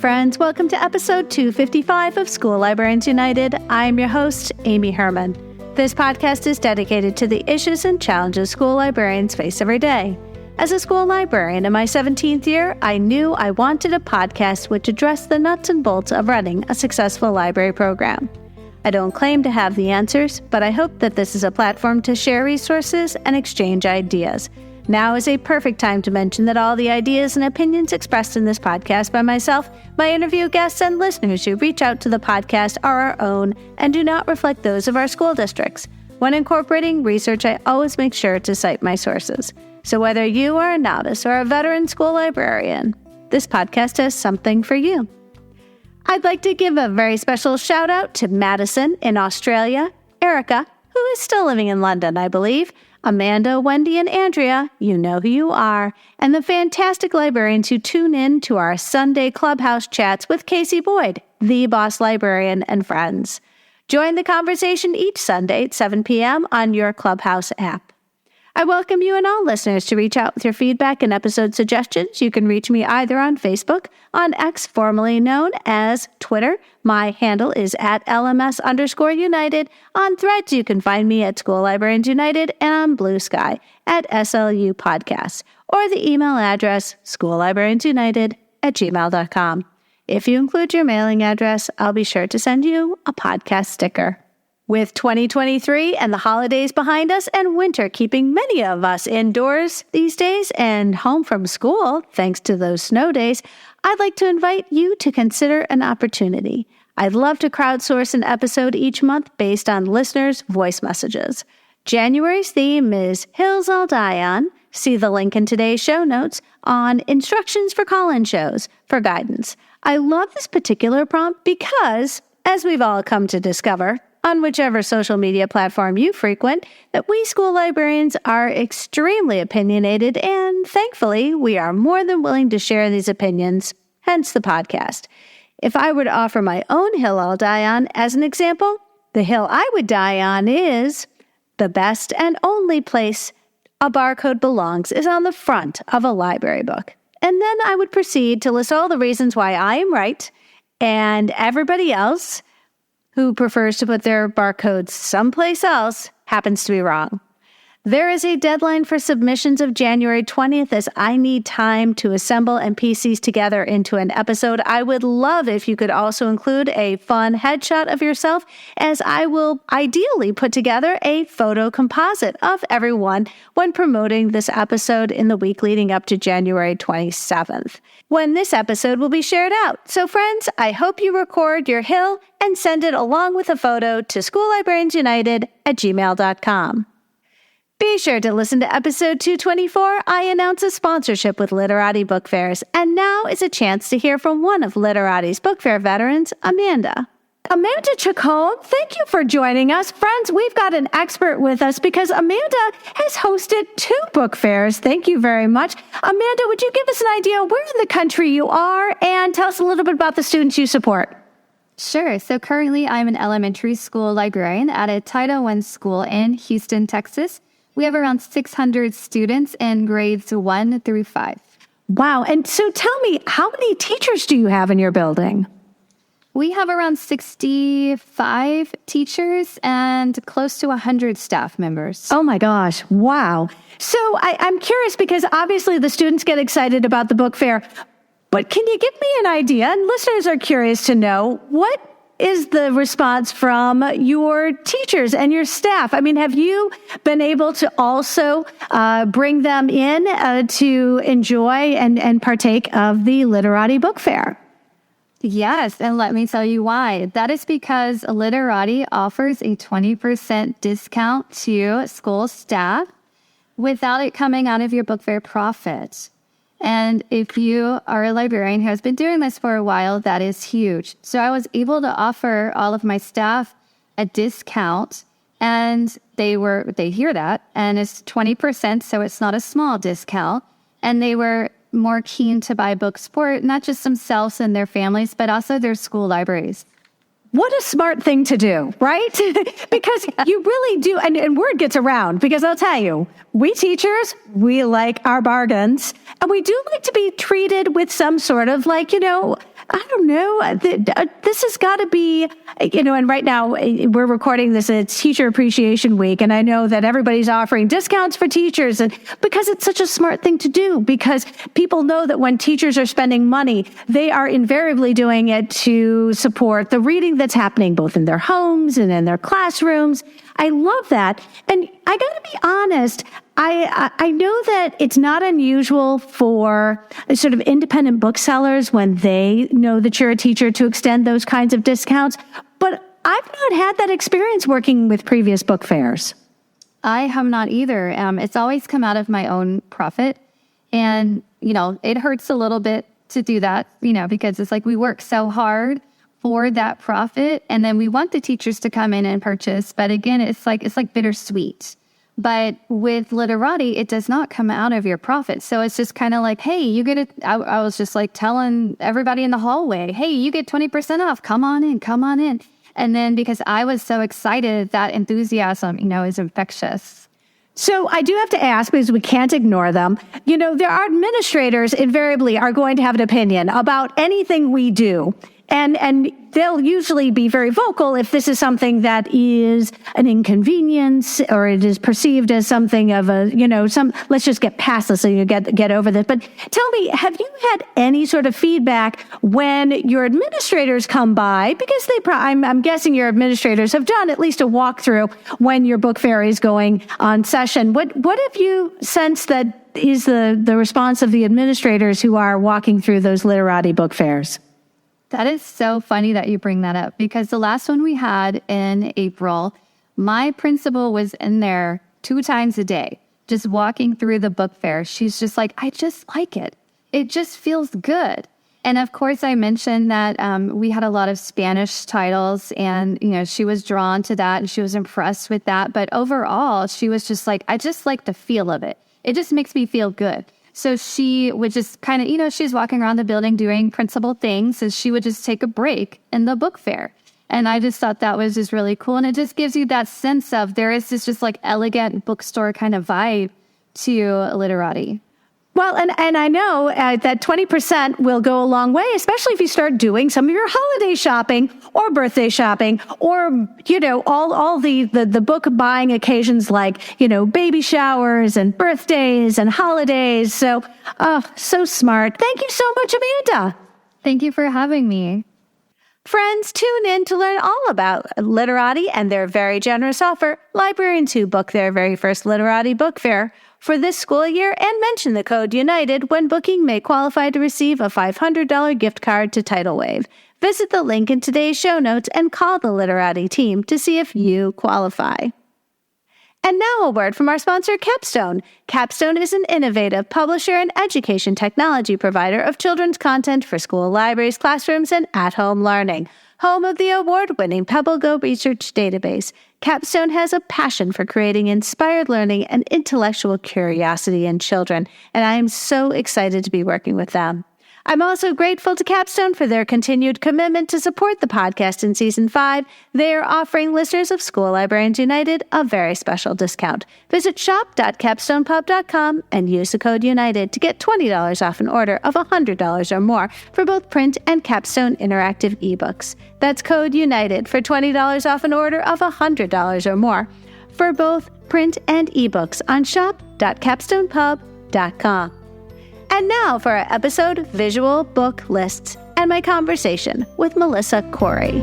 friends. Welcome to episode 255 of School Librarians United. I'm your host, Amy Herman. This podcast is dedicated to the issues and challenges school librarians face every day. As a school librarian in my 17th year, I knew I wanted a podcast which addressed the nuts and bolts of running a successful library program. I don't claim to have the answers, but I hope that this is a platform to share resources and exchange ideas. Now is a perfect time to mention that all the ideas and opinions expressed in this podcast by myself, my interview guests, and listeners who reach out to the podcast are our own and do not reflect those of our school districts. When incorporating research, I always make sure to cite my sources. So whether you are a novice or a veteran school librarian, this podcast has something for you. I'd like to give a very special shout out to Madison in Australia, Erica, who is still living in London, I believe, Amanda, Wendy, and Andrea, you know who you are, and the fantastic librarians who tune in to our Sunday Clubhouse chats with Casey Boyd, the boss librarian, and friends. Join the conversation each Sunday at 7 p.m. on your Clubhouse app. I welcome you and all listeners to reach out with your feedback and episode suggestions. You can reach me either on Facebook, on X, formerly known as Twitter. My handle is at LMS_United. On Threads, you can find me at School Librarians United, and on Blue Sky at SLU Podcasts, or the email address schoollibrariansunited@gmail.com. If you include your mailing address, I'll be sure to send you a podcast sticker. With 2023 and the holidays behind us and winter keeping many of us indoors these days and home from school, thanks to those snow days, I'd like to invite you to consider an opportunity. I'd love to crowdsource an episode each month based on listeners' voice messages. January's theme is Hills I'll Die On. See the link in today's show notes on instructions for call-in shows for guidance. I love this particular prompt because, as we've all come to discover, on whichever social media platform you frequent, that we school librarians are extremely opinionated, and thankfully, we are more than willing to share these opinions, hence the podcast. If I were to offer my own hill I'll die on as an example, the hill I would die on is the best and only place a barcode belongs is on the front of a library book. And then I would proceed to list all the reasons why I am right, and everybody else who prefers to put their barcodes someplace else happens to be wrong. There is a deadline for submissions of January 20th as I need time to assemble and piece these together into an episode. I would love if you could also include a fun headshot of yourself, as I will ideally put together a photo composite of everyone when promoting this episode in the week leading up to January 27th, when this episode will be shared out. So friends, I hope you record your hill and send it along with a photo to schoollibrariansunited@gmail.com. Be sure to listen to episode 224. I announce a sponsorship with Literati Book Fairs, and now is a chance to hear from one of Literati's Book Fair veterans, Amanda. Amanda Chacon, thank you for joining us. Friends, we've got an expert with us because Amanda has hosted 2 book fairs. Thank you very much. Amanda, would you give us an idea where in the country you are and tell us a little bit about the students you support? Sure. So currently I'm an elementary school librarian at a Title I school in Houston, Texas. We have around 600 students in grades 1 through 5. Wow. And so tell me, how many teachers do you have in your building? We have around 65 teachers and close to 100 staff members. Oh my gosh. Wow. So I'm curious because obviously the students get excited about the book fair, but can you give me an idea? And listeners are curious to know, what is the response from your teachers and your staff? I mean, have you been able to also bring them in to enjoy and partake of the Literati Book Fair? Yes, and let me tell you why. That is because Literati offers a 20% discount to school staff without it coming out of your book fair profit. And if you are a librarian who has been doing this for a while, that is huge. So I was able to offer all of my staff a discount, and they hear that, and it's 20%, so it's not a small discount. And they were more keen to buy books for not just themselves and their families, but also their school libraries. What a smart thing to do, right? Because you really do, and word gets around, because I'll tell you, we teachers, we like our bargains, and we do like to be treated with some sort of I don't know. This has got to be, and right now we're recording this, it's Teacher Appreciation Week. And I know that everybody's offering discounts for teachers, and because it's such a smart thing to do, because people know that when teachers are spending money, they are invariably doing it to support the reading that's happening both in their homes and in their classrooms. I love that. And I got to be honest, I know that it's not unusual for sort of independent booksellers when they know that you're a teacher to extend those kinds of discounts, but I've not had that experience working with previous book fairs. I have not either. It's always come out of my own profit. And, it hurts a little bit to do that, because it's like we work so hard for that profit, and then we want the teachers to come in and purchase. But again, it's like bittersweet. But with Literati, it does not come out of your profit. So it's just kind of like, hey, you get it. I was just like telling everybody in the hallway, hey, you get 20% off. Come on in, come on in. And then because I was so excited, that enthusiasm, is infectious. So I do have to ask, because we can't ignore them. There are administrators invariably are going to have an opinion about anything we do. And they'll usually be very vocal if this is something that is an inconvenience or it is perceived as something of let's just get past this and get over this. But tell me, have you had any sort of feedback when your administrators come by? Because I'm guessing your administrators have done at least a walkthrough when your book fair is going on session. What have you sensed that is the response of the administrators who are walking through those Literati book fairs? That is so funny that you bring that up, because the last one we had in April, my principal was in there 2 times a day, just walking through the book fair. She's just like, I just like it. It just feels good. And of course, I mentioned that we had a lot of Spanish titles, and, she was drawn to that and she was impressed with that. But overall, she was just like, I just like the feel of it. It just makes me feel good. So she would just kind of, she's walking around the building doing principal things, and she would just take a break in the book fair. And I just thought that was just really cool. And it just gives you that sense of there is this just like elegant bookstore kind of vibe to Literati. Well, and I know that 20% will go a long way, especially if you start doing some of your holiday shopping or birthday shopping or, all the book buying occasions like, baby showers and birthdays and holidays. So, so smart. Thank you so much, Amanda. Thank you for having me. Friends, tune in to learn all about Literati and their very generous offer. Librarians who book their very first Literati Book Fair for this school year and mention the code UNITED when booking may qualify to receive a $500 gift card to Titlewave. Visit the link in today's show notes and call the Literati team to see if you qualify. And now a word from our sponsor, Capstone. Capstone is an innovative publisher and education technology provider of children's content for school libraries, classrooms, and at-home learning. Home of the award-winning PebbleGo research database, Capstone has a passion for creating inspired learning and intellectual curiosity in children, and I am so excited to be working with them. I'm also grateful to Capstone for their continued commitment to support the podcast in Season 5. They are offering listeners of School Librarians United a very special discount. Visit shop.capstonepub.com and use the code UNITED to get $20 off an order of $100 or more for both print and Capstone interactive ebooks. That's code UNITED for $20 off an order of $100 or more for both print and ebooks on shop.capstonepub.com. And now for our episode Visual Book Lists and my conversation with Melissa Cory.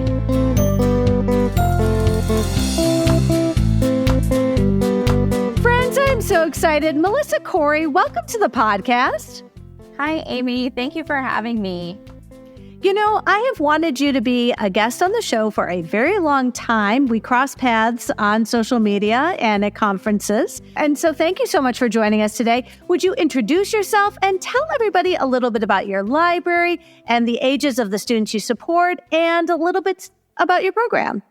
Friends, I'm so excited. Melissa Cory, welcome to the podcast. Hi, Amy. Thank you for having me. I have wanted you to be a guest on the show for a very long time. We cross paths on social media and at conferences. And so thank you so much for joining us today. Would you introduce yourself and tell everybody a little bit about your library and the ages of the students you support and a little bit about your program?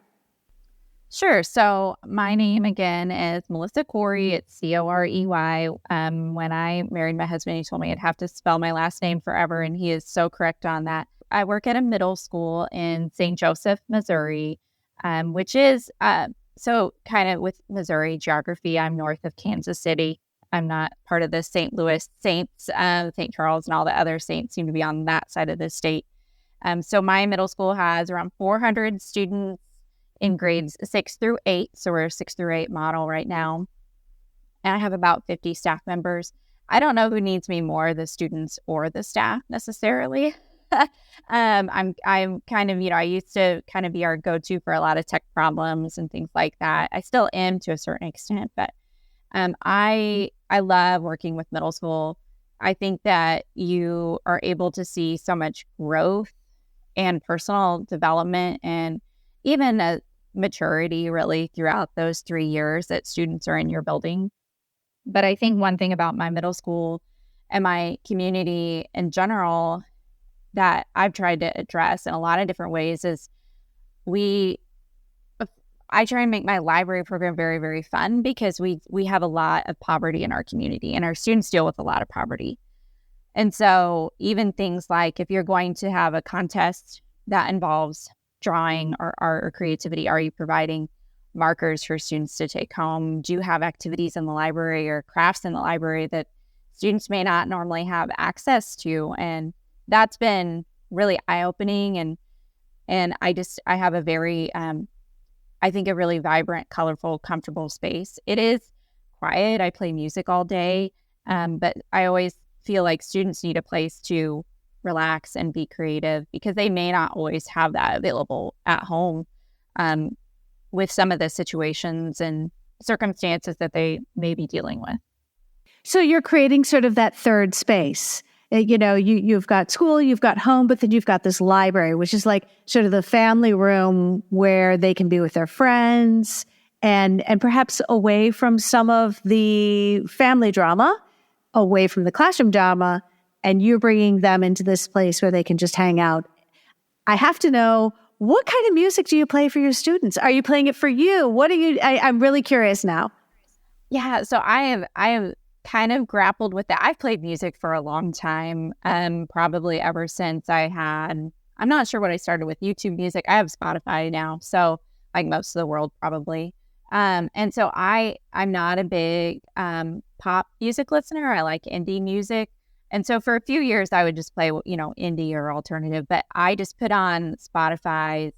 Sure. So my name again is Melissa Cory. It's Corey. When I married my husband, he told me I'd have to spell my last name forever, and he is so correct on that. I work at a middle school in St. Joseph, Missouri, which is so kind of with Missouri geography. I'm north of Kansas City. I'm not part of the St. Louis Saints. St. Charles and all the other saints seem to be on that side of the state. So my middle school has around 400 students in grades 6 through 8. So we're a 6 through 8 model right now. And I have about 50 staff members. I don't know who needs me more, the students or the staff necessarily. I'm kind of, I used to kind of be our go-to for a lot of tech problems and things like that. I still am to a certain extent, but I love working with middle school. I think that you are able to see so much growth and personal development and even a maturity really throughout those 3 years that students are in your building. But I think one thing about my middle school and my community in general that I've tried to address in a lot of different ways is I try and make my library program very, very fun because we have a lot of poverty in our community and our students deal with a lot of poverty. And so even things like if you're going to have a contest that involves drawing or art or creativity, are you providing markers for students to take home? Do you have activities in the library or crafts in the library that students may not normally have access to? And that's been really eye-opening. And I have a very, I think a really vibrant, colorful, comfortable space. It is quiet. I play music all day, but I always feel like students need a place to relax and be creative because they may not always have that available at home with some of the situations and circumstances that they may be dealing with. So you're creating sort of that third space. You've got school, you've got home, but then you've got this library, which is like sort of the family room where they can be with their friends and perhaps away from some of the family drama, away from the classroom drama, and you're bringing them into this place where they can just hang out. I have to know, what kind of music do you play for your students? Are you playing it for you? I'm really curious now. Yeah, so I have kind of grappled with that. I've played music for a long time, probably ever since I'm not sure what I started with YouTube music. I have Spotify now, so like most of the world probably. And so I'm not a big pop music listener. I like indie music. And so for a few years, I would just play, indie or alternative. But I just put on Spotify's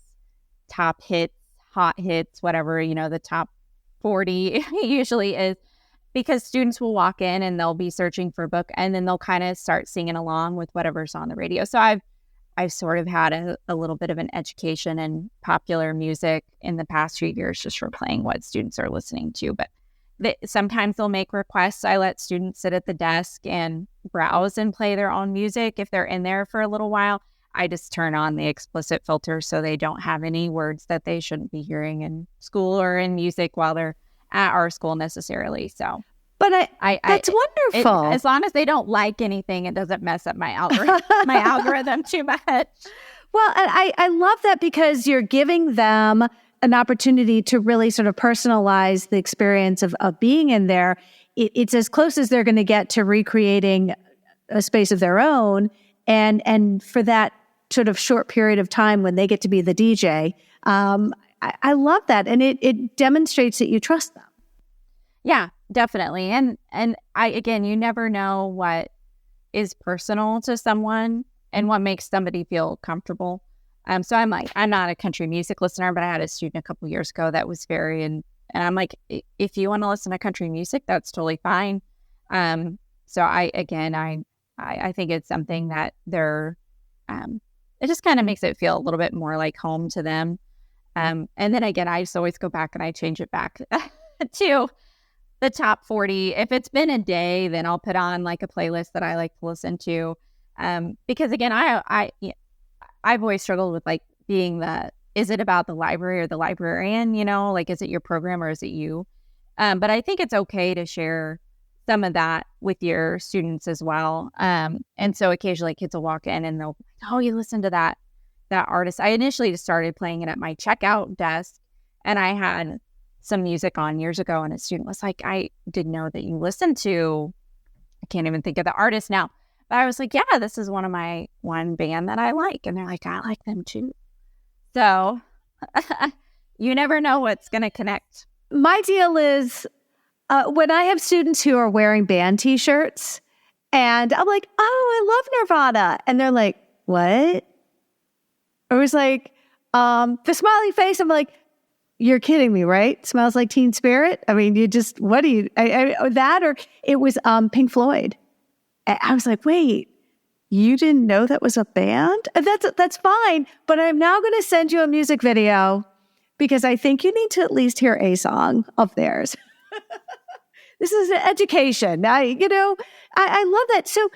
top hits, hot hits, whatever, the top 40 usually is, because students will walk in and they'll be searching for a book and then they'll kind of start singing along with whatever's on the radio. So I've sort of had a little bit of an education in popular music in the past few years just for playing what students are listening to. But sometimes they'll make requests. I let students sit at the desk and browse and play their own music. If they're in there for a little while, I just turn on the explicit filter so they don't have any words that they shouldn't be hearing in school or in music while they're at our school necessarily. So, but that's wonderful. As long as they don't like anything, it doesn't mess up my algorithm too much. Well, and I love that because you're giving them an opportunity to really sort of personalize the experience of being in there. It's as close as they're going to get to recreating a space of their own. And for that sort of short period of time when they get to be the DJ, I love that. And it demonstrates that you trust them. Yeah, definitely. And again, you never know what is personal to someone and what makes somebody feel comfortable. So I'm not a country music listener, but I had a student a couple years ago that was and I'm like, if you want to listen to country music, that's totally fine. So I think it's something that it just kind of makes it feel a little bit more like home to them. And then again, I just always go back and I change it back to the top 40. If it's been a day, then I'll put on like a playlist that I like to listen to. Because again, I've always struggled with like being is it about the library or the librarian, like, is it your program or is it you? But I think it's okay to share some of that with your students as well. And so occasionally kids will walk in and they'll, oh, you listen to that artist. I initially just started playing it at my checkout desk, and I had some music on years ago, and a student was like, I didn't know that you listened to, I can't even think of the artist now. But I was like, yeah, this is one band that I like. And they're like, I like them too. So you never know what's going to connect. My deal is when I have students who are wearing band t-shirts and I'm like, oh, I love Nirvana. And they're like, what? It was like, the smiley face. I'm like, you're kidding me, right? Smells like Teen Spirit. I mean, what do you, that, or it was Pink Floyd. I was like, wait, you didn't know that was a band? That's fine. But I'm now going to send you a music video because I think you need to at least hear a song of theirs. This is an education. I love that. So,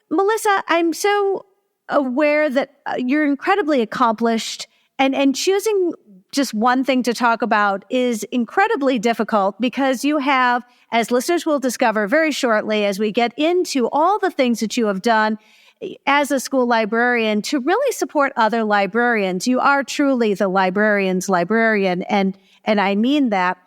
Melissa, I'm so aware that you're incredibly accomplished, and choosing just one thing to talk about is incredibly difficult because you have, as listeners will discover very shortly as we get into all the things that you have done as a school librarian to really support other librarians. You are truly the librarian's librarian, and I mean that.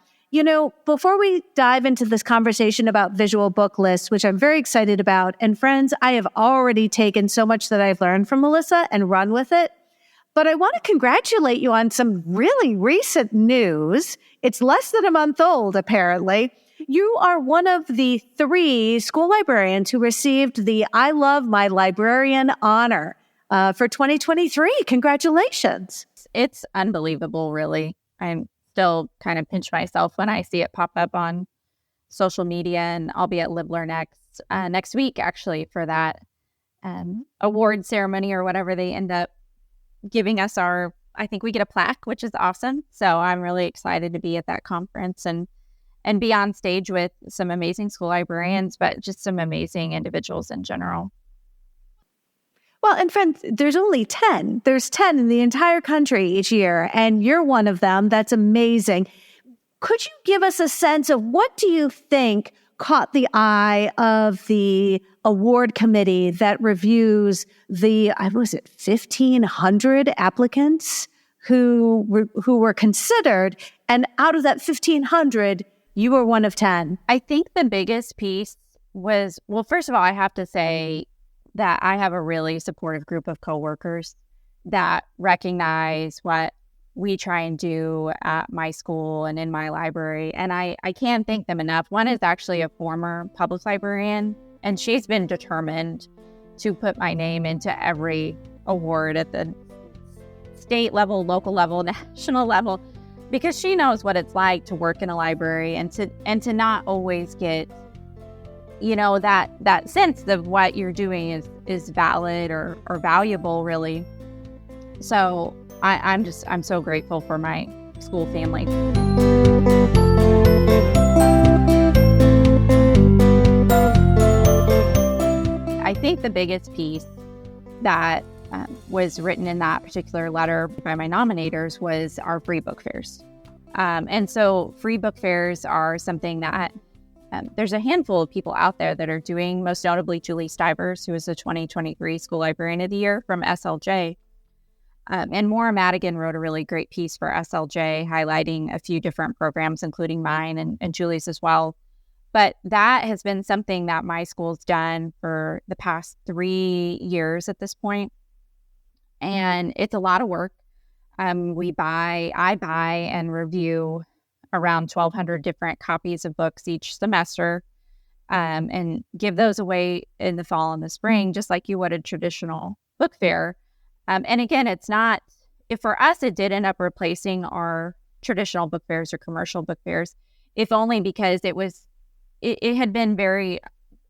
Before we dive into this conversation about visual book lists, which I'm very excited about, and friends, I have already taken so much that I've learned from Melissa and run with it. But I want to congratulate you on some really recent news. It's less than a month old, apparently. You are one of the 3 school librarians who received the I Love My Librarian honor for 2023. Congratulations. It's unbelievable, really. I'm still kind of pinch myself when I see it pop up on social media, and I'll be at LibLearn next week, actually, for that award ceremony or whatever they end up giving us. I think we get a plaque, which is awesome. So I'm really excited to be at that conference and be on stage with some amazing school librarians, but just some amazing individuals in general. Well, and friends, there's only 10. There's 10 in the entire country each year, and you're one of them. That's amazing. Could you give us a sense of what do you think caught the eye of the award committee that reviews the, 1,500 applicants who were considered, and out of that 1,500, you were one of 10? I think the biggest piece was, well, first of all, I have to say that I have a really supportive group of coworkers that recognize what we try and do at my school and in my library. And I can't thank them enough. One is actually a former public librarian, and she's been determined to put my name into every award at the state level, local level, national level, because she knows what it's like to work in a library and to not always get that sense of what you're doing is valid or valuable, really. So I'm so grateful for my school family. I think the biggest piece that was written in that particular letter by my nominators was our free book fairs. And so free book fairs are something that there's a handful of people out there that are doing, most notably Julie Stivers, who is the 2023 School Librarian of the Year from SLJ. And Maura Madigan wrote a really great piece for SLJ highlighting a few different programs, including mine and Julie's as well. But that has been something that my school's done for the past 3 years at this point. And it's a lot of work. I buy and review around 1,200 different copies of books each semester, and give those away in the fall and the spring, just like you would a traditional book fair. And again, for us, it did end up replacing our traditional book fairs or commercial book fairs, if only because it had been very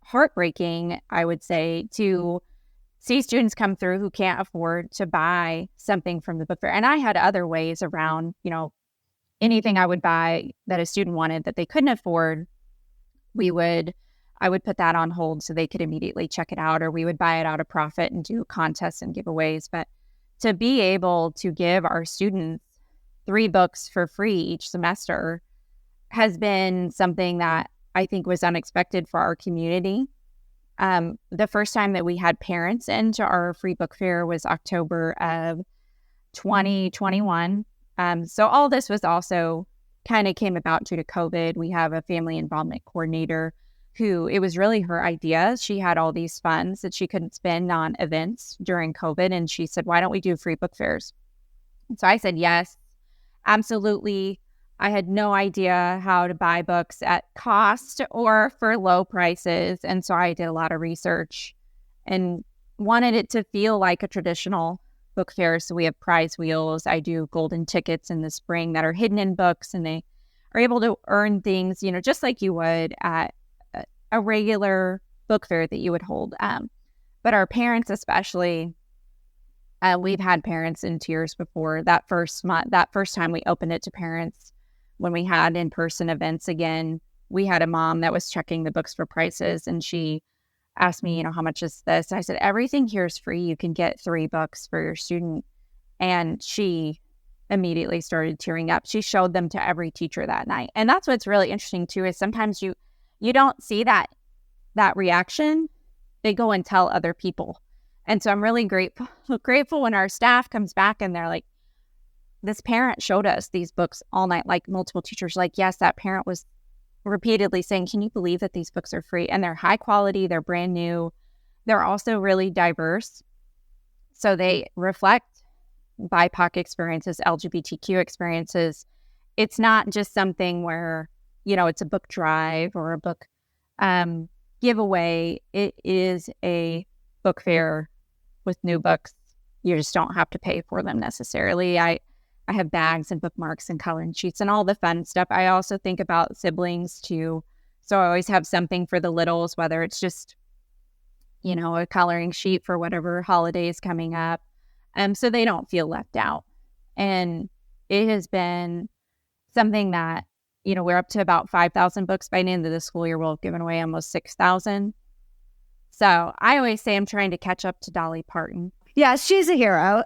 heartbreaking, I would say, to see students come through who can't afford to buy something from the book fair. And I had other ways around, anything I would buy that a student wanted that they couldn't afford, I would put that on hold so they could immediately check it out, or we would buy it out of profit and do contests and giveaways. But to be able to give our students 3 books for free each semester has been something that I think was unexpected for our community. The first time that we had parents into our free book fair was October of 2021. So all this was also kind of came about due to COVID. We have a family involvement coordinator who, it was really her idea. She had all these funds that she couldn't spend on events during COVID. And she said, why don't we do free book fairs? And so I said, yes, absolutely. I had no idea how to buy books at cost or for low prices. And so I did a lot of research and wanted it to feel like a traditional book fairs. So we have prize wheels. I do golden tickets in the spring that are hidden in books, and they are able to earn things, just like you would at a regular book fair that you would hold. But our parents especially, we've had parents in tears before. That first time we opened it to parents, when we had in-person events again, we had a mom that was checking the books for prices, and she asked me, how much is this? And I said, everything here is free. You can get 3 books for your student. And she immediately started tearing up. She showed them to every teacher that night. And that's what's really interesting too, is sometimes you don't see that reaction. They go and tell other people. And so I'm really grateful when our staff comes back and they're like, this parent showed us these books all night, like multiple teachers, like, yes, that parent was repeatedly saying, can you believe that these books are free? And they're high quality, they're brand new. They're also really diverse. So they reflect BIPOC experiences, LGBTQ experiences. It's not just something where, it's a book drive or a book giveaway. It is a book fair with new books. You just don't have to pay for them necessarily. I have bags and bookmarks and coloring sheets and all the fun stuff. I also think about siblings too. So I always have something for the littles, whether it's just, a coloring sheet for whatever holiday is coming up. So they don't feel left out. And it has been something that, we're up to about 5,000 books by the end of the school year. We'll have given away almost 6,000. So I always say I'm trying to catch up to Dolly Parton. Yeah, she's a hero.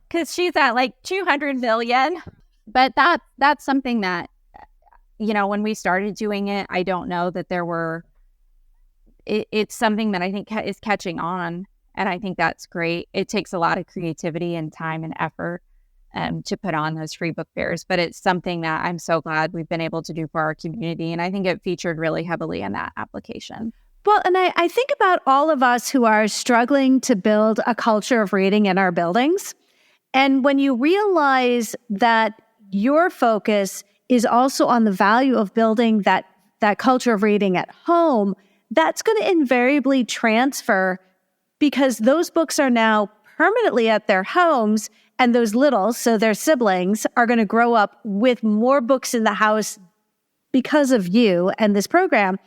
Because she's at like 200 million. But that's something that, when we started doing it, I don't know that there were, it's something that I think is catching on. And I think that's great. It takes a lot of creativity and time and effort to put on those free book fairs. But it's something that I'm so glad we've been able to do for our community. And I think it featured really heavily in that application. Well, and I think about all of us who are struggling to build a culture of reading in our buildings. And when you realize that your focus is also on the value of building that culture of reading at home, that's going to invariably transfer, because those books are now permanently at their homes, and those littles, so their siblings, are going to grow up with more books in the house because of you and this program.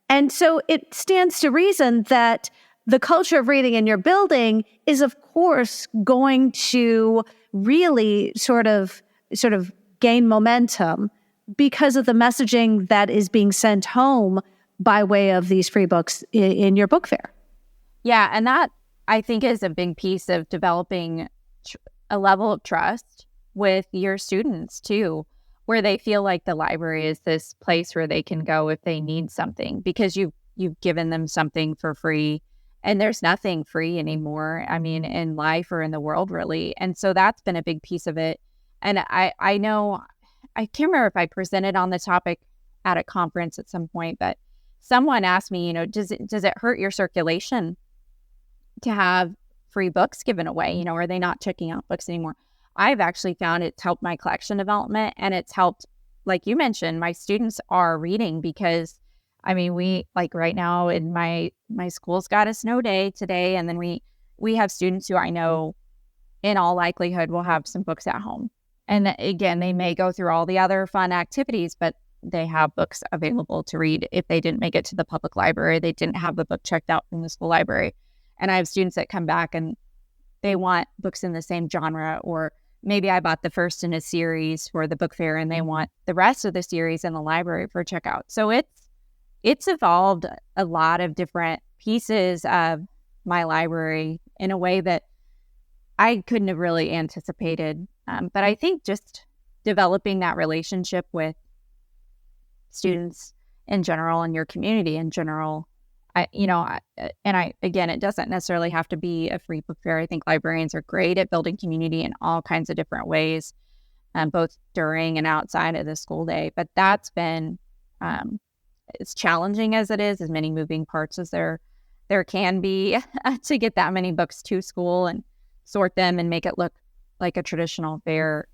And so it stands to reason that the culture of reading in your building is, of course, going to really sort of gain momentum because of the messaging that is being sent home by way of these free books in your book fair. Yeah, and that, I think, is a big piece of developing a level of trust with your students, too, where they feel like the library is this place where they can go if they need something, because you've given them something for free. And there's nothing free anymore, in life or in the world, really. And so that's been a big piece of it. And I know, I can't remember if I presented on the topic at a conference at some point, but someone asked me, does it hurt your circulation to have free books given away? Are they not checking out books anymore? I've actually found it's helped my collection development, and it's helped, like you mentioned, my students are reading, because we, like right now in my school's got a snow day today, and then we have students who I know in all likelihood will have some books at home. And again, they may go through all the other fun activities, but they have books available to read. If they didn't make it to the public library, they didn't have the book checked out from the school library. And I have students that come back and they want books in the same genre, or maybe I bought the first in a series for the book fair and they want the rest of the series in the library for checkout. So it's evolved a lot of different pieces of my library in a way that I couldn't have really anticipated. But I think just developing that relationship with students in general and your community in general, again, it doesn't necessarily have to be a free book fair. I think librarians are great at building community in all kinds of different ways, both during and outside of the school day. But that's been, as challenging as it is, as many moving parts as there can be to get that many books to school and sort them and make it look like a traditional fair.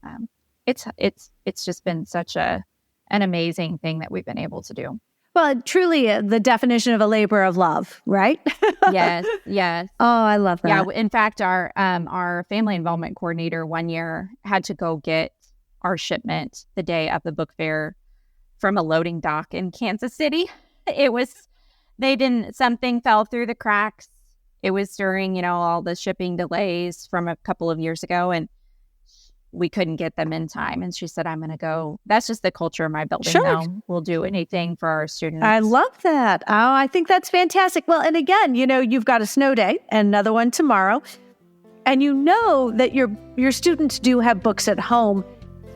It's just been such an amazing thing that we've been able to do. Well, truly the definition of a labor of love, right? Yes, yes. Oh, I love that. Yeah, in fact, our family involvement coordinator one year had to go get our shipment the day of the book fair from a loading dock in Kansas City. Something fell through the cracks. It was during, all the shipping delays from a couple of years ago, and we couldn't get them in time. And she said, I'm going to go. That's just the culture of my building now. We'll do anything for our students. I love that. Oh, I think that's fantastic. Well, and again, you've got a snow day and another one tomorrow. And you know that your students do have books at home.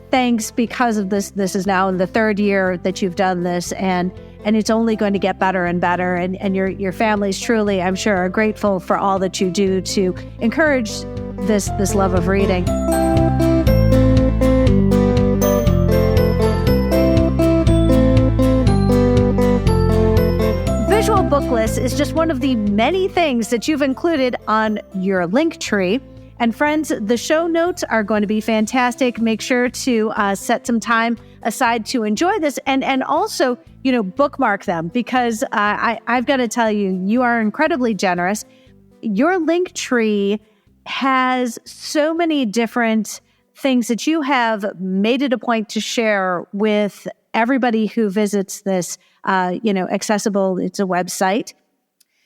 Thanks, because of this. This is now in the third year that you've done this, and it's only going to get better and better. And your families truly, I'm sure, are grateful for all that you do to encourage this love of reading. Visual book list is just one of the many things that you've included on your Linktree. And friends, the show notes are going to be fantastic. Make sure to set some time aside to enjoy this, and also, bookmark them, because I've got to tell you, you are incredibly generous. Your Linktree has so many different things that you have made it a point to share with everybody who visits this, accessible. It's a website.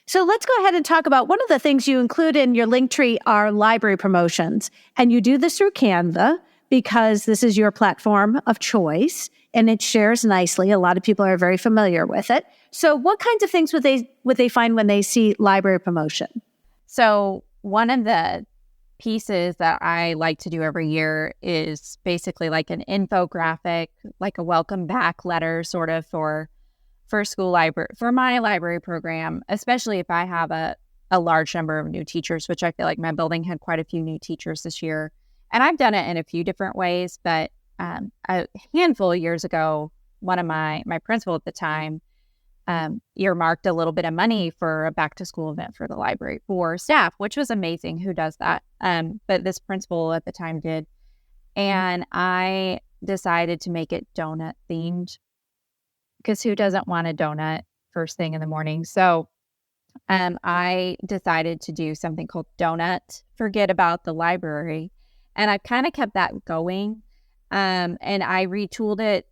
So let's go ahead and talk about one of the things you include in your Linktree are library promotions. And you do this through Canva because this is your platform of choice and it shares nicely. A lot of people are very familiar with it. So what kinds of things would they find when they see library promotion? So one of the pieces that I like to do every year is basically like an infographic, like a welcome back letter sort of for school library, for my library program, especially if I have a large number of new teachers, which I feel like my building had quite a few new teachers this year. And I've done it in a few different ways, but a handful of years ago, one of my principal at the time earmarked a little bit of money for a back to school event for the library for staff, which was amazing. Who does that? But this principal at the time did. And I decided to make it donut themed, because who doesn't want a donut first thing in the morning? So I decided to do something called Donut Forget About the Library. And I kind of kept that going. And I retooled it.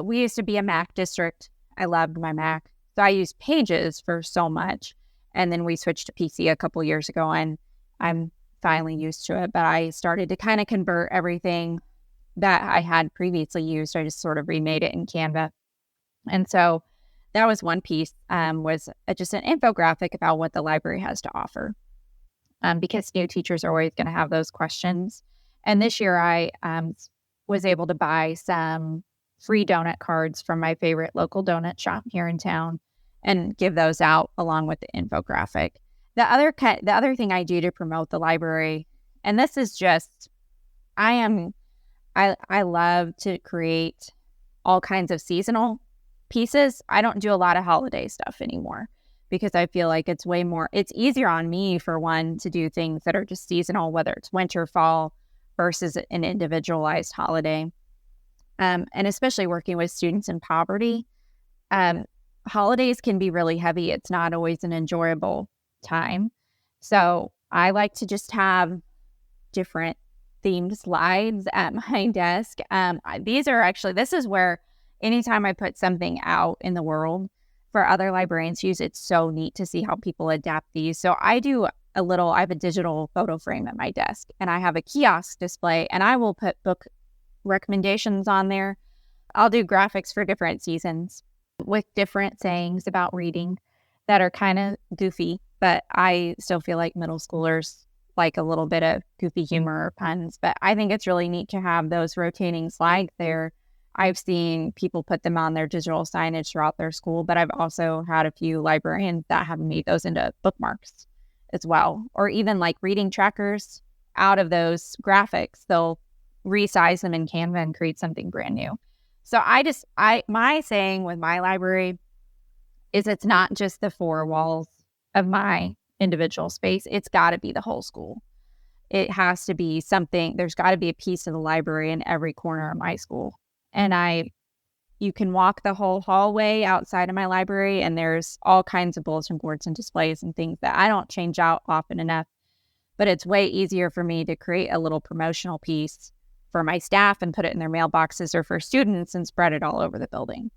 We used to be a Mac district. I loved my Mac. So I used Pages for so much. And then we switched to PC a couple years ago, and I'm finally used to it. But I started to kind of convert everything that I had previously used. I just sort of remade it in Canva. And so that was one piece, was just an infographic about what the library has to offer, because new teachers are always going to have those questions. And this year I was able to buy some free donut cards from my favorite local donut shop here in town and give those out along with the infographic. The other thing I do to promote the library, and this is just, I love to create all kinds of seasonal pieces. I don't do a lot of holiday stuff anymore because I feel like it's easier on me, for one, to do things that are just seasonal, whether it's winter, fall, versus an individualized holiday. And especially working with students in poverty, holidays can be really heavy. It's not always an enjoyable time. So I like to just have different themed slides at my desk. This is where anytime I put something out in the world for other librarians to use, it's so neat to see how people adapt these. So I have a digital photo frame at my desk, and I have a kiosk display, and I will put book recommendations on there. I'll do graphics for different seasons with different sayings about reading that are kind of goofy, but I still feel like middle schoolers like a little bit of goofy humor or puns. But I think it's really neat to have those rotating slides there. I've seen people put them on their digital signage throughout their school, but I've also had a few librarians that have made those into bookmarks as well, or even like reading trackers out of those graphics. They'll resize them in Canva and create something brand new. So my saying with my library is it's not just the four walls of my individual space. It's got to be the whole school. It has to be something. There's got to be a piece of the library in every corner of my school. And you can walk the whole hallway outside of my library, and there's all kinds of bulletin boards and displays and things that I don't change out often enough. But it's way easier for me to create a little promotional piece for my staff and put it in their mailboxes or for students and spread it all over the building.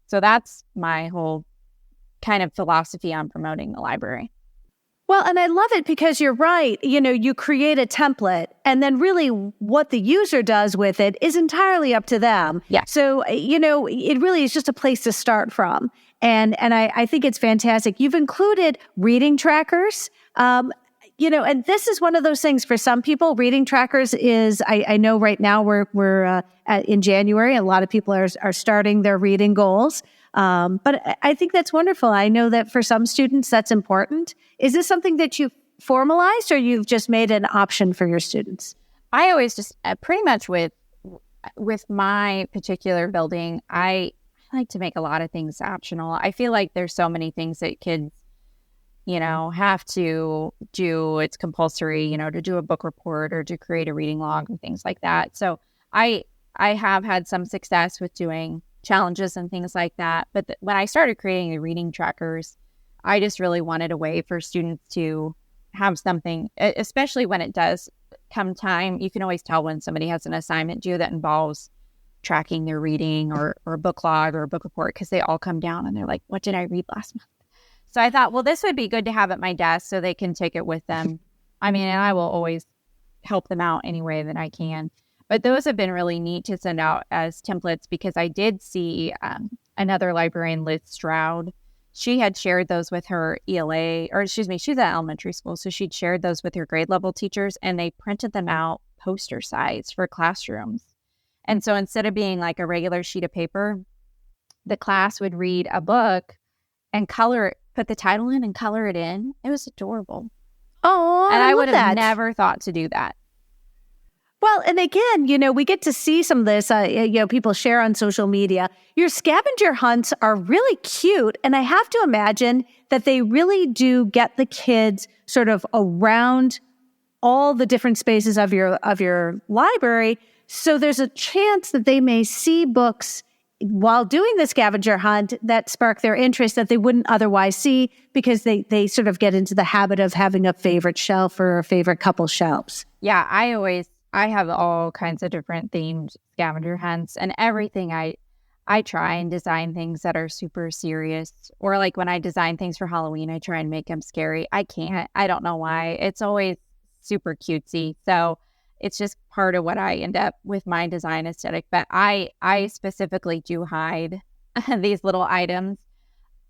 So that's my whole kind of philosophy on promoting the library. Well, and I love it because you're right. You create a template, and then really what the user does with it is entirely up to them. Yeah. So, it really is just a place to start from. And I think it's fantastic. You've included reading trackers. And this is one of those things for some people. Reading trackers is, I know right now we're in January. A lot of people are starting their reading goals. But I think that's wonderful. I know that for some students that's important. Is this something that you've formalized, or you've just made an option for your students? I always just pretty much with my particular building, I like to make a lot of things optional. I feel like there's so many things that kids, have to do. It's compulsory, to do a book report or to create a reading log and things like that. So I have had some success with doing challenges and things like that. But when I started creating the reading trackers, I just really wanted a way for students to have something, especially when it does come time. You can always tell when somebody has an assignment due that involves tracking their reading or a book log or a book report, because they all come down and they're like, what did I read last month? So I thought, well, this would be good to have at my desk so they can take it with them. And I will always help them out any way that I can. But those have been really neat to send out as templates, because I did see another librarian, Liz Stroud. She had shared those with her ELA, she's at elementary school. So she'd shared those with her grade level teachers, and they printed them out poster size for classrooms. And so instead of being like a regular sheet of paper, the class would read a book and put the title in and color it in. It was adorable. Oh, and I would have that. never thought to do that. Well, and again, we get to see some of this, people share on social media. Your scavenger hunts are really cute. And I have to imagine that they really do get the kids sort of around all the different spaces of your library. So there's a chance that they may see books while doing the scavenger hunt that spark their interest that they wouldn't otherwise see, because they sort of get into the habit of having a favorite shelf or a favorite couple shelves. Yeah, I have all kinds of different themed scavenger hunts, and everything I try and design things that are super serious, or like when I design things for Halloween, I try and make them scary. I can't. I don't know why. It's always super cutesy. So it's just part of what I end up with my design aesthetic. But I specifically do hide these little items,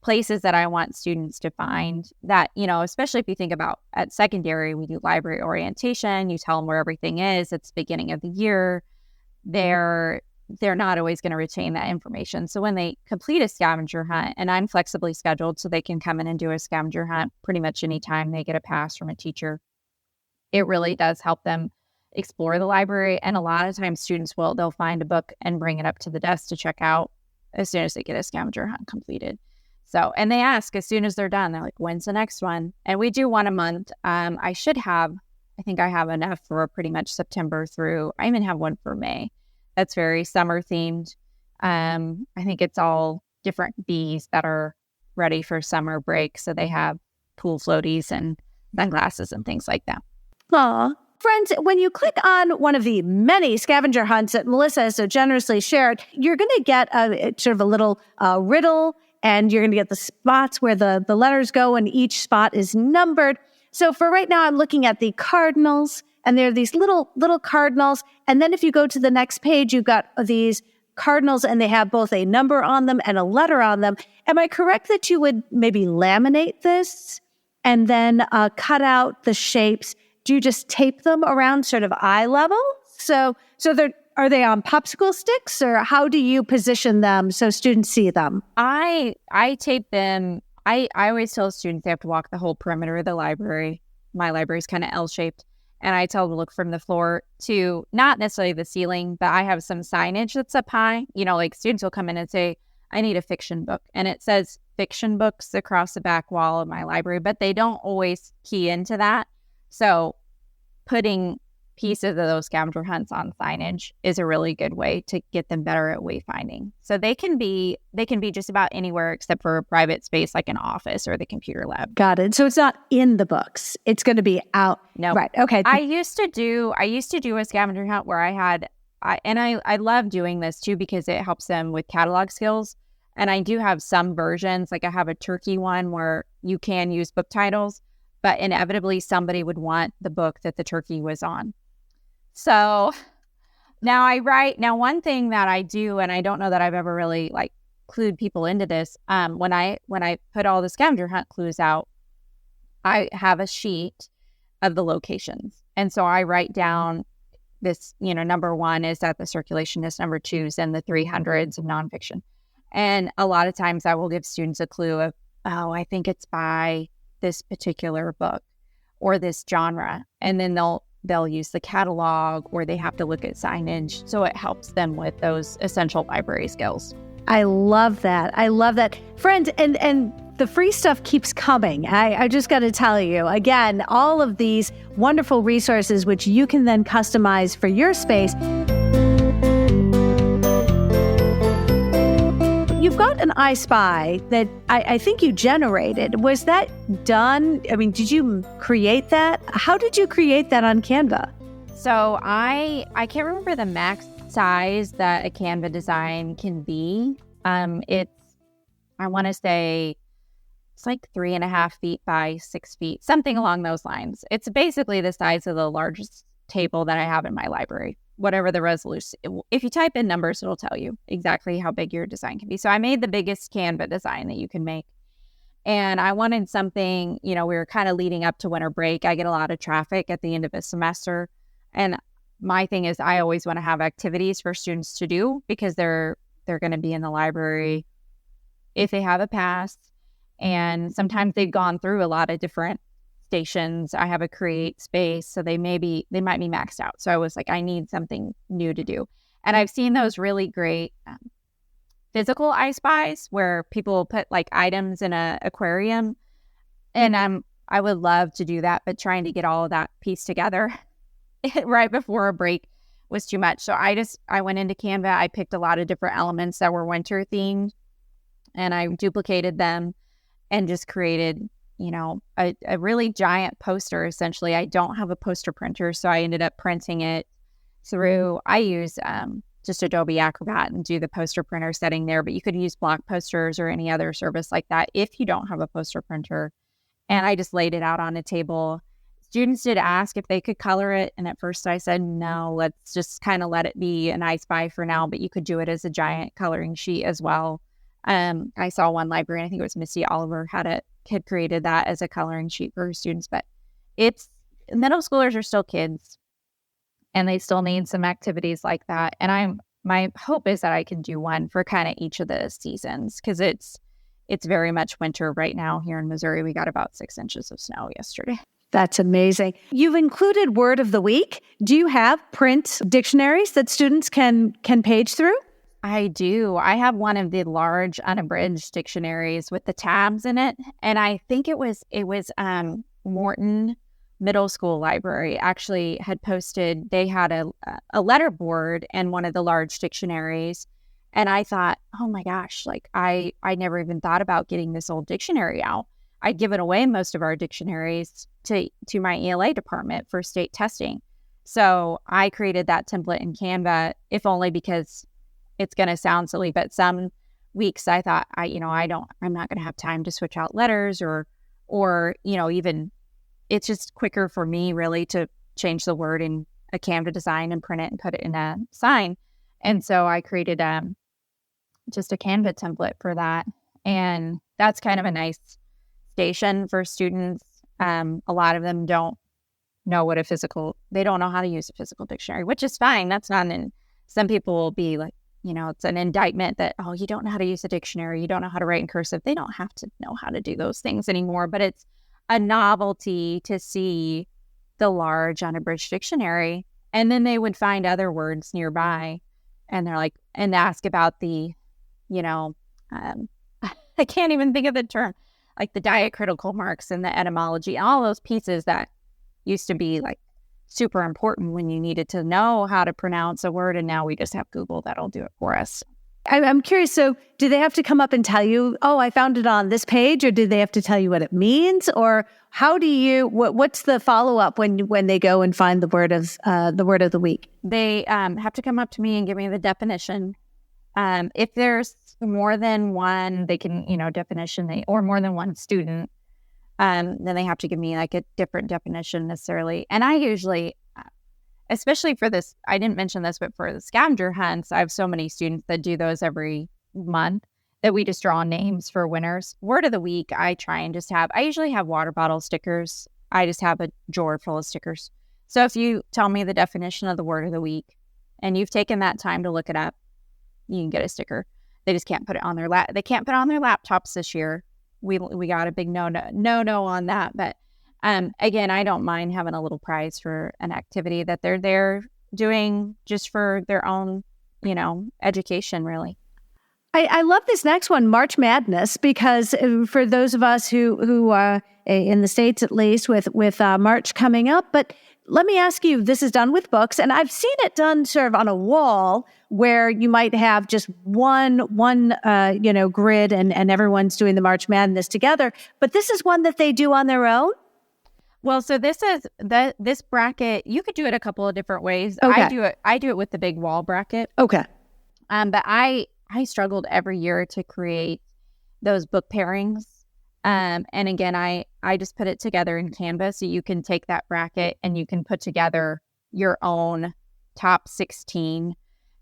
places that I want students to find that, especially if you think about at secondary, we do library orientation. You tell them where everything is. It's the beginning of the year. They're not always going to retain that information. So when they complete a scavenger hunt, and I'm flexibly scheduled so they can come in and do a scavenger hunt pretty much anytime they get a pass from a teacher, it really does help them explore the library. And a lot of times students they'll find a book and bring it up to the desk to check out as soon as they get a scavenger hunt completed. So, and they ask as soon as they're done, they're like, when's the next one? And we do one a month. I think I have enough for pretty much September through, I even have one for May. That's very summer themed. I think it's all different bees that are ready for summer break. So they have pool floaties and sunglasses and things like that. Aw. Friends, when you click on one of the many scavenger hunts that Melissa has so generously shared, you're going to get sort of a little riddle, and you're going to get the spots where the letters go, and each spot is numbered. So for right now, I'm looking at the cardinals, and there are these little cardinals. And then if you go to the next page, you've got these cardinals, and they have both a number on them and a letter on them. Am I correct that you would maybe laminate this and then cut out the shapes? Do you just tape them around sort of eye level? So are they on popsicle sticks, or how do you position them so students see them? I tape them. I always tell students they have to walk the whole perimeter of the library. My library is kind of L-shaped. And I tell them to look from the floor to not necessarily the ceiling, but I have some signage that's up high. Like students will come in and say, I need a fiction book. And it says fiction books across the back wall of my library, but they don't always key into that. So putting pieces of those scavenger hunts on signage is a really good way to get them better at wayfinding. So they can be just about anywhere except for a private space like an office or the computer lab. Got it. So it's not in the books. It's going to be out. No. Right. Okay. I used to do a scavenger hunt where I love doing this too because it helps them with catalog skills. And I do have some versions, like I have a turkey one where you can use book titles, but inevitably somebody would want the book that the turkey was on. So now one thing that I do, and I don't know that I've ever really like clued people into this, when I put all the scavenger hunt clues out, I have a sheet of the locations. And so I write down this, number 1 is at the Circulationist, number 2 is in the 300s of nonfiction. And a lot of times I will give students a clue of, I think it's by this particular book or this genre. And then they'll use the catalog or they have to look at signage. So it helps them with those essential library skills. I love that. Friends, and the free stuff keeps coming. I just got to tell you, again, all of these wonderful resources, which you can then customize for your space. You've got an I Spy that I think you generated. Was that done? I mean, did you create that? How did you create that on Canva? So I can't remember the max size that a Canva design can be. I want to say it's like 3.5 feet by 6 feet, something along those lines. It's basically the size of the largest table that I have in my library, whatever the resolution. If you type in numbers, it'll tell you exactly how big your design can be. So I made the biggest Canva design that you can make. And I wanted something, we were kind of leading up to winter break. I get a lot of traffic at the end of a semester. And my thing is I always want to have activities for students to do because they're going to be in the library if they have a pass. And sometimes they've gone through a lot of different stations. I have a create space, so they might be maxed out. So I was like, I need something new to do. And I've seen those really great physical I Spies where people put like items in an aquarium. And I would love to do that, but trying to get all of that pieced together right before a break was too much. So I went into Canva. I picked a lot of different elements that were winter themed and I duplicated them and just created, a really giant poster. Essentially, I don't have a poster printer, so I ended up printing it through, I use just Adobe Acrobat and do the poster printer setting there, but you could use block posters or any other service like that if you don't have a poster printer. And I just laid it out on a table. Students did ask if they could color it, and at first I said, no, let's just kind of let it be an I Spy for now, but you could do it as a giant coloring sheet as well. I saw one librarian, I think it was Missy Oliver, had created that as a coloring sheet for her students, but middle schoolers are still kids and they still need some activities like that. And my hope is that I can do one for kind of each of the seasons because it's very much winter right now here in Missouri. We got about 6 inches of snow yesterday. That's amazing. You've included Word of the Week. Do you have print dictionaries that students can page through? I do. I have one of the large unabridged dictionaries with the tabs in it. And I think it was Morton Middle School Library actually had posted, they had a letter board and one of the large dictionaries. And I thought, oh my gosh, like I never even thought about getting this old dictionary out. I'd given away most of our dictionaries to my ELA department for state testing. So I created that template in Canva, if only because it's going to sound silly, but some weeks I thought, I'm not going to have time to switch out letters or, even it's just quicker for me really to change the word in a Canva design and print it and put it in a sign. And so I created just a Canva template for that. And that's kind of a nice station for students. A lot of them don't know they don't know how to use a physical dictionary, which is fine. That's not some people will be like, it's an indictment that, oh, you don't know how to use a dictionary. You don't know how to write in cursive. They don't have to know how to do those things anymore, but it's a novelty to see the large unabridged dictionary. And then they would find other words nearby and they're like, and ask about the, I can't even think of the term, like the diacritical marks and the etymology, all those pieces that used to be like super important when you needed to know how to pronounce a word. And now we just have Google that'll do it for us. I'm curious. So do they have to come up and tell you, oh, I found it on this page, or do they have to tell you what it means? Or how do you, what's the follow-up when they go and find the word of the week? They have to come up to me and give me the definition. If there's more than one, they can, definition, or more than one student, then they have to give me like a different definition necessarily. And I usually, especially for this, I didn't mention this, but for the scavenger hunts, I have so many students that do those every month that we just draw names for winners. Word of the week, I usually have water bottle stickers. I just have a drawer full of stickers. So if you tell me the definition of the word of the week and you've taken that time to look it up, you can get a sticker. They just can't put it on their they can't put it on their laptops this year. We got a big no on that. But again, I don't mind having a little prize for an activity that they're there doing just for their own, education, really. I love this next one, March Madness, because for those of us who are in the States, at least, with March coming up. But let me ask you, this is done with books, and I've seen it done sort of on a wall where you might have just one grid and everyone's doing the March Madness together. But this is one that they do on their own? Well, so this is this bracket, you could do it a couple of different ways. Okay. I do it with the big wall bracket. Okay. But I struggled every year to create those book pairings. And again, I just put it together in Canva, so you can take that bracket and you can put together your own top 16.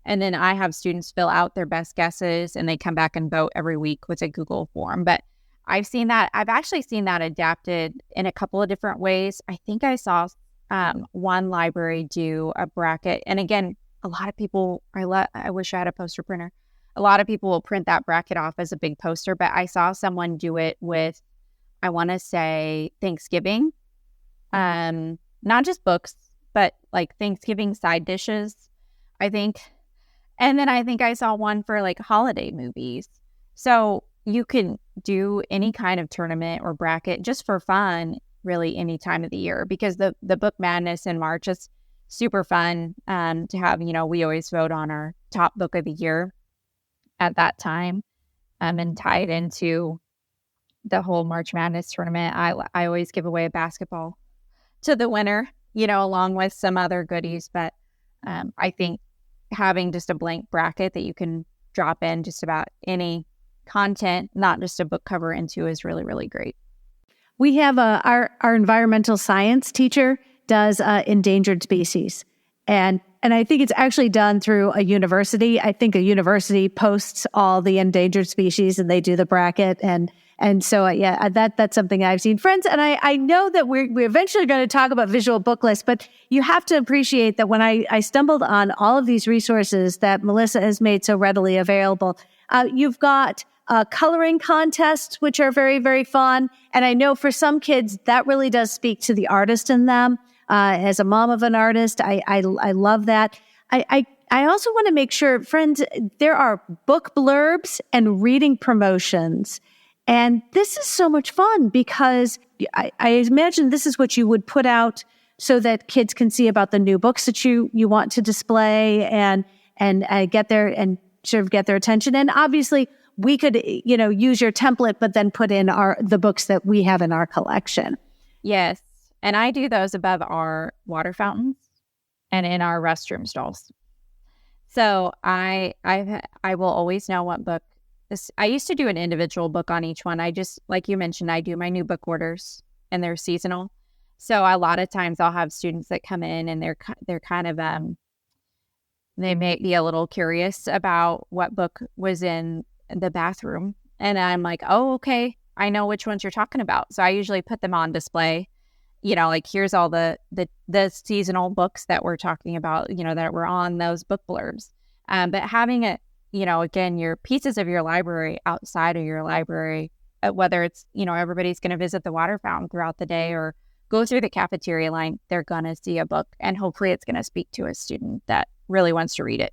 And then I have students fill out their best guesses and they come back and vote every week with a Google form. But I've actually seen that adapted in a couple of different ways. I think I saw one library do a bracket. And again, a lot of people, I wish I had a poster printer. A lot of people will print that bracket off as a big poster, but I saw someone do it with, I want to say, Thanksgiving. Not just books, but like Thanksgiving side dishes, I think. And then I think I saw one for like holiday movies. So you can do any kind of tournament or bracket just for fun, really, any time of the year, because the Book Madness in March is super fun to have. We always vote on our top book of the year at that time, and tie it into the whole March Madness tournament. I always give away a basketball to the winner, along with some other goodies. But I think having just a blank bracket that you can drop in just about any content, not just a book cover, into is really, really great. We have our environmental science teacher does endangered species. And I think it's actually done through a university. I think a university posts all the endangered species and they do the bracket. And so, that's something I've seen. Friends, and I know that we're eventually going to talk about visual book lists, but you have to appreciate that when I stumbled on all of these resources that Melissa has made so readily available, you've got coloring contests, which are very, very fun. And I know for some kids, that really does speak to the artist in them. As a mom of an artist, I love that. I also want to make sure, friends, there are book blurbs and reading promotions. And this is so much fun because I imagine this is what you would put out so that kids can see about the new books that you want to display and get their and sort of get their attention. And obviously, we could use your template, but then put in the books that we have in our collection. Yes. And I do those above our water fountains and in our restroom stalls. So I will always know what book. I used to do an individual book on each one. I just, like you mentioned, I do my new book orders and they're seasonal. So a lot of times I'll have students that come in and they're kind of, they may be a little curious about what book was in the bathroom. And I'm like, oh, okay, I know which ones you're talking about. So I usually put them on display. Like here's all the seasonal books that we're talking about, that were on those book blurbs. But having it, again, your pieces of your library outside of your library, whether it's, everybody's going to visit the water fountain throughout the day or go through the cafeteria line, they're going to see a book and hopefully it's going to speak to a student that really wants to read it.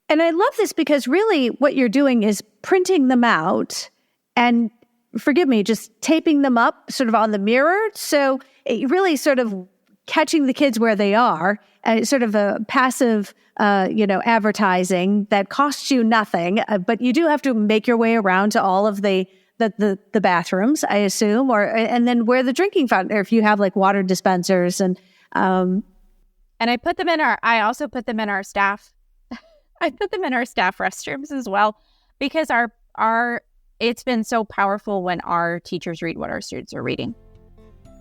And I love this because really what you're doing is printing them out and, forgive me, just taping them up sort of on the mirror. So it really sort of catching the kids where they are, sort of a passive, advertising that costs you nothing, but you do have to make your way around to all of the bathrooms, I assume, and then where the drinking fountain, or if you have like water dispensers and I put them in I also put them in our staff. I put them in our staff restrooms as well, because it's been so powerful when our teachers read what our students are reading.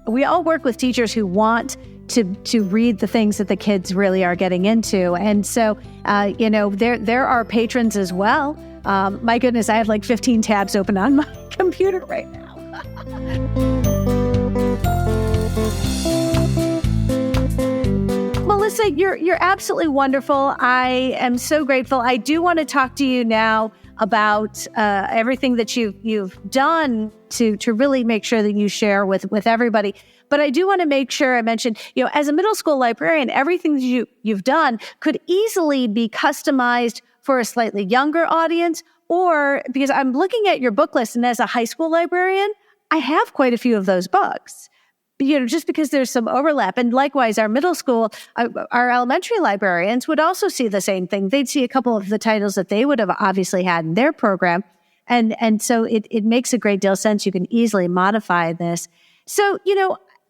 We all work with teachers who want to read the things that the kids really are getting into. And so, there are patrons as well. My goodness, I have like 15 tabs open on my computer right now. Melissa, you're absolutely wonderful. I am so grateful. I do want to talk to you now about everything that you've done to really make sure that you share with everybody. But I do want to make sure I mention, as a middle school librarian, everything that you've done could easily be customized for a slightly younger audience, or because I'm looking at your book list, and as a high school librarian, I have quite a few of those books. Just because there's some overlap. And likewise, our middle school, our elementary librarians would also see the same thing. They'd see a couple of the titles that they would have obviously had in their program. And so it makes a great deal of sense. You can easily modify this. So,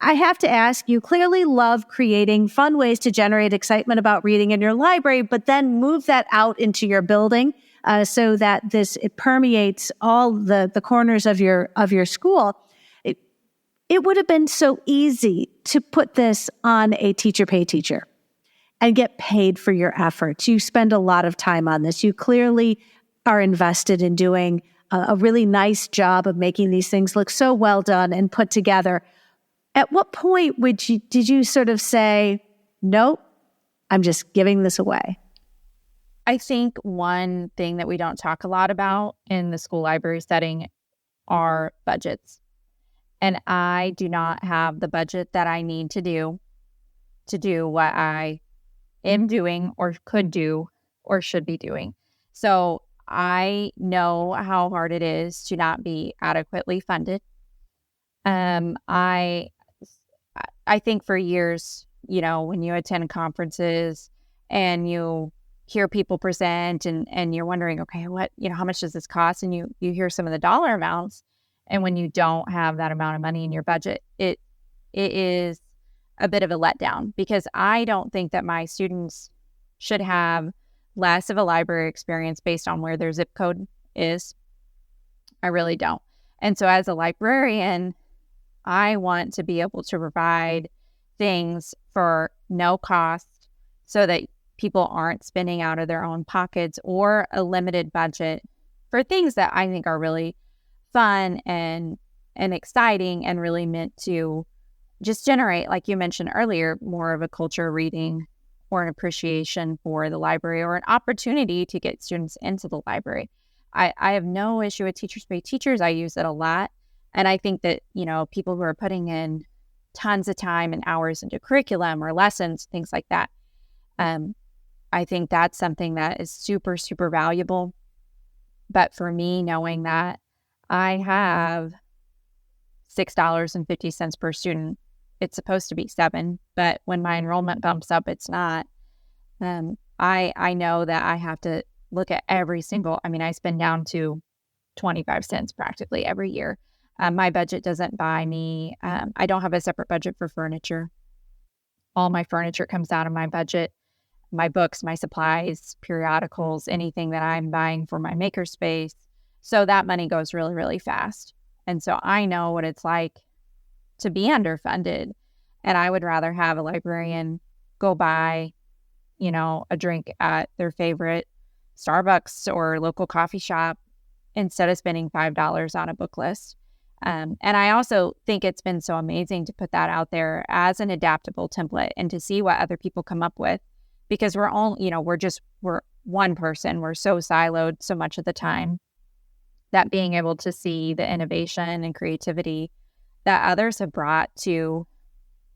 I have to ask, you clearly love creating fun ways to generate excitement about reading in your library, but then move that out into your building so that it permeates all the corners of your school. It would have been so easy to put this on a teacher pay teacher and get paid for your efforts. You spend a lot of time on this. You clearly are invested in doing a really nice job of making these things look so well done and put together. At what point did you sort of say, nope, I'm just giving this away? I think one thing that we don't talk a lot about in the school library setting are budgets. And I do not have the budget that I need to do what I am doing or could do or should be doing. So I know how hard it is to not be adequately funded. I think for years, when you attend conferences and you hear people present and you're wondering, okay, what, how much does this cost? And you hear some of the dollar amounts. And when you don't have that amount of money in your budget, it is a bit of a letdown, because I don't think that my students should have less of a library experience based on where their zip code is. I really don't. And so as a librarian, I want to be able to provide things for no cost so that people aren't spending out of their own pockets or a limited budget for things that I think are really fun and exciting and really meant to just generate, like you mentioned earlier, more of a culture of reading or an appreciation for the library or an opportunity to get students into the library. I have no issue with teachers pay teachers. I use it a lot. And I think that, people who are putting in tons of time and hours into curriculum or lessons, things like that, I think that's something that is super, super valuable. But for me, knowing that I have $6.50 per student. It's supposed to be $7, but when my enrollment bumps up, it's not. I know that I have to look at every single, I spend down to 25 cents practically every year. My budget doesn't buy me. I don't have a separate budget for furniture. All my furniture comes out of my budget. My books, my supplies, periodicals, anything that I'm buying for my makerspace. So that money goes really, really fast. And so I know what it's like to be underfunded. And I would rather have a librarian go buy, a drink at their favorite Starbucks or local coffee shop instead of spending $5 on a book list. And I also think it's been so amazing to put that out there as an adaptable template and to see what other people come up with, because we're one person. We're so siloed so much of the time that being able to see the innovation and creativity that others have brought to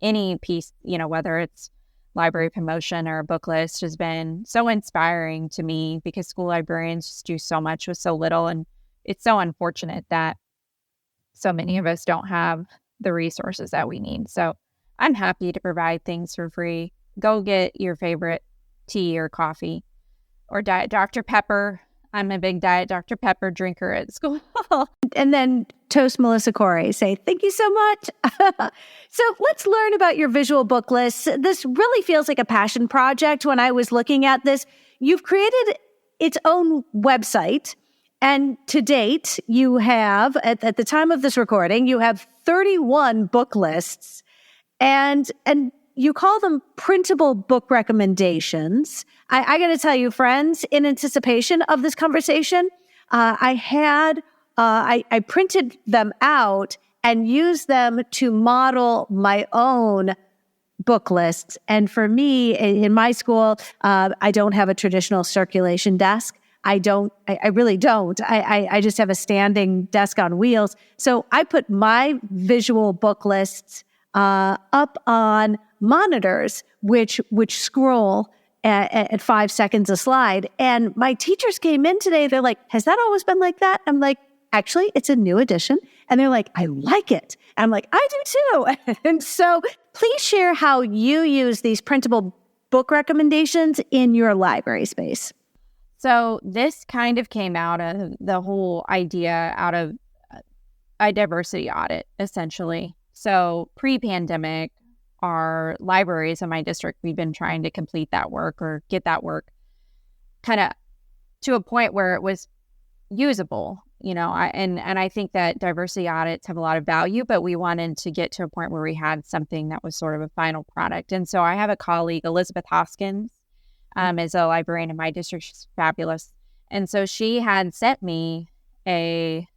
any piece, whether it's library promotion or a book list, has been so inspiring to me, because school librarians just do so much with so little. And it's so unfortunate that so many of us don't have the resources that we need. So I'm happy to provide things for free. Go get your favorite tea or coffee or Diet Dr. Pepper. I'm a big Diet Dr. Pepper drinker at school. And then toast Melissa Cory. Say, thank you so much. So let's learn about your visual book lists. This really feels like a passion project when I was looking at this. You've created its own website. And to date, you have, at the time of this recording, you have 31 book lists. And you call them printable book recommendations. I got to tell you, friends, in anticipation of this conversation, I printed them out and used them to model my own book lists. And for me, in my school, I don't have a traditional circulation desk. I really don't. I just have a standing desk on wheels. So I put my visual book lists up on monitors, which scroll at 5 seconds a slide. And my teachers came in today. They're like, has that always been like that? I'm like, actually, it's a new edition. And they're like, I like it. And I'm like, I do too. And so please share how you use these printable book recommendations in your library space. So this kind of came out of the whole idea out of a diversity audit, essentially. So pre-pandemic, our libraries in my district, we've been trying to complete that work or get that work kind of to a point where it was usable, and I think that diversity audits have a lot of value, but we wanted to get to a point where we had something that was sort of a final product. And so I have a colleague, Elizabeth Hoskins, is a librarian in my district. She's fabulous. And so she had sent me a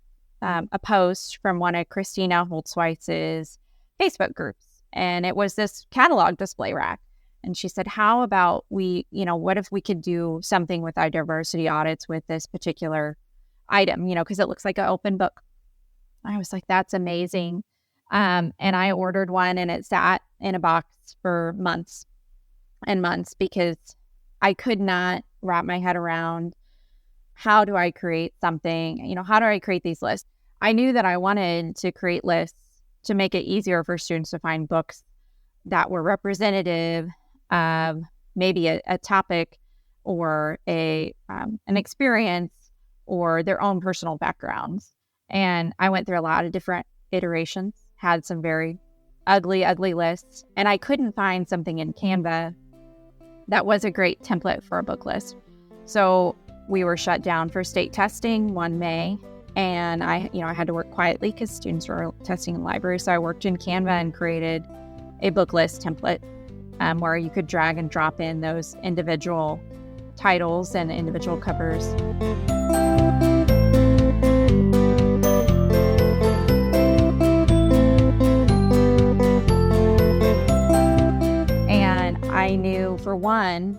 post from one of Christina Holtzweiss's Facebook groups. And it was this catalog display rack. And she said, how about what if we could do something with our diversity audits with this particular item, because it looks like an open book. I was like, that's amazing. And I ordered one and it sat in a box for months and months because I could not wrap my head around how do I create something, how do I create these lists? I knew that I wanted to create lists to make it easier for students to find books that were representative of maybe a topic or an experience or their own personal backgrounds. And I went through a lot of different iterations, had some very ugly lists, and I couldn't find something in Canva that was a great template for a book list. So we were shut down for state testing one May. And I had to work quietly because students were testing in the library. So I worked in Canva and created a book list template where you could drag and drop in those individual titles and individual covers. And I knew, for one,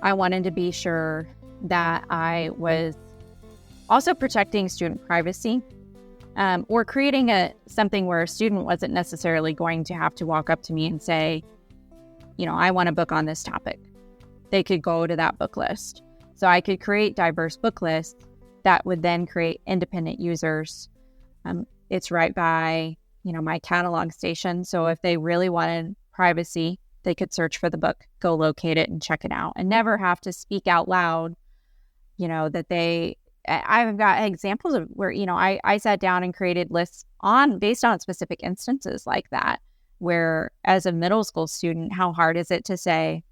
I wanted to be sure that I was also protecting student privacy, or creating something where a student wasn't necessarily going to have to walk up to me and say, I want a book on this topic. They could go to that book list. So I could create diverse book lists that would then create independent users. It's right by, my catalog station. So if they really wanted privacy, they could search for the book, go locate it and check it out and never have to speak out loud, that I've got examples of where, I sat down and created lists based on specific instances like that, where as a middle school student, how hard is it to say,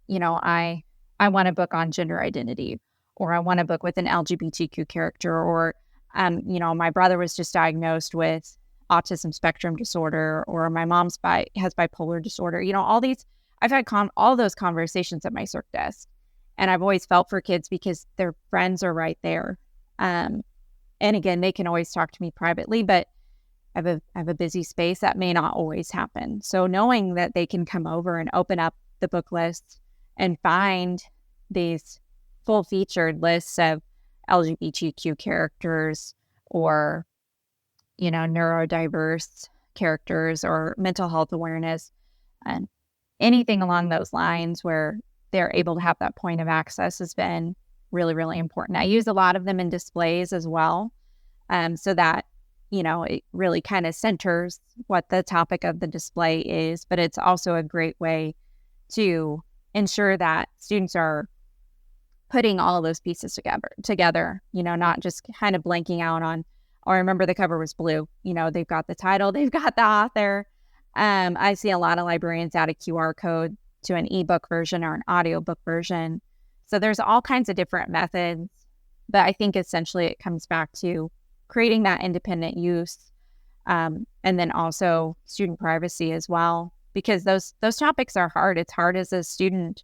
I want a book on gender identity, or I want a book with an LGBTQ character, or, my brother was just diagnosed with autism spectrum disorder, or my mom's has bipolar disorder. All these, I've had all those conversations at my circ desk. And I've always felt for kids because their friends are right there. And again, they can always talk to me privately, but I have a busy space that may not always happen. So knowing that they can come over and open up the book list and find these full featured lists of LGBTQ characters or, neurodiverse characters or mental health awareness and anything along those lines where they're able to have that point of access has been really, really important. I use a lot of them in displays as well, so that, it really kind of centers what the topic of the display is, but it's also a great way to ensure that students are putting all of those pieces together, not just kind of blanking out on, oh, I remember the cover was blue. They've got the title, they've got the author. I see a lot of librarians add a QR code to an ebook version or an audiobook version. So there's all kinds of different methods, but I think essentially it comes back to creating that independent use, and then also student privacy as well, because those topics are hard. It's hard as a student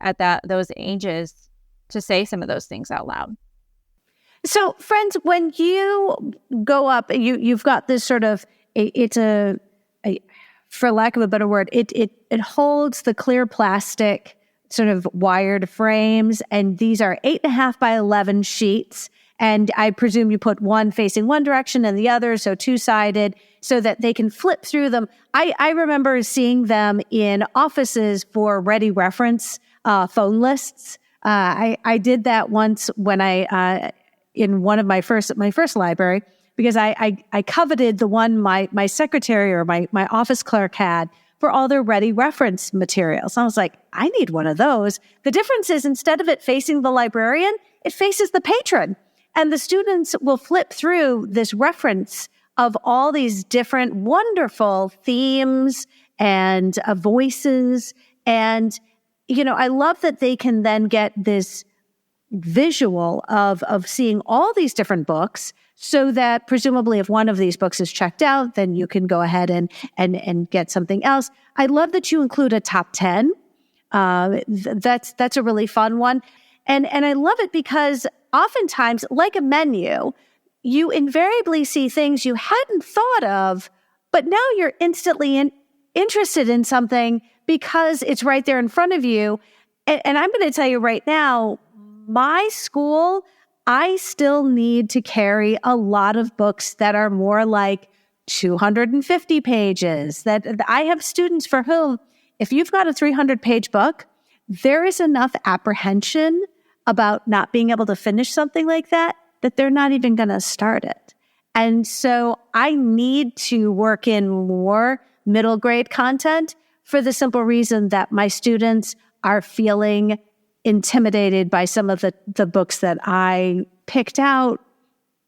at those ages to say some of those things out loud. So, friends, when you go up, you've got this sort of it's a for lack of a better word, it holds the clear plastic sort of wired frames, and these are 8.5 by 11 sheets. And I presume you put one facing one direction and the other, so two-sided, so that they can flip through them. I remember seeing them in offices for ready reference phone lists. I did that once when in one of my first library, because I coveted the one my secretary or my office clerk had for all their ready reference materials. I was like, I need one of those. The difference is, instead of it facing the librarian, it faces the patron. And the students will flip through this reference of all these different wonderful themes and voices. And, I love that they can then get this visual of seeing all these different books, so that presumably if one of these books is checked out, then you can go ahead and get something else. I love that you include a top 10. That's a really fun one. And I love it because oftentimes, like a menu, you invariably see things you hadn't thought of, but now you're instantly interested in something because it's right there in front of you. And I'm going to tell you right now, my school, I still need to carry a lot of books that are more like 250 pages. That I have students for whom, if you've got a 300-page book, there is enough apprehension about not being able to finish something like that they're not even going to start it. And so I need to work in more middle grade content for the simple reason that my students are feeling intimidated by some of the books that I picked out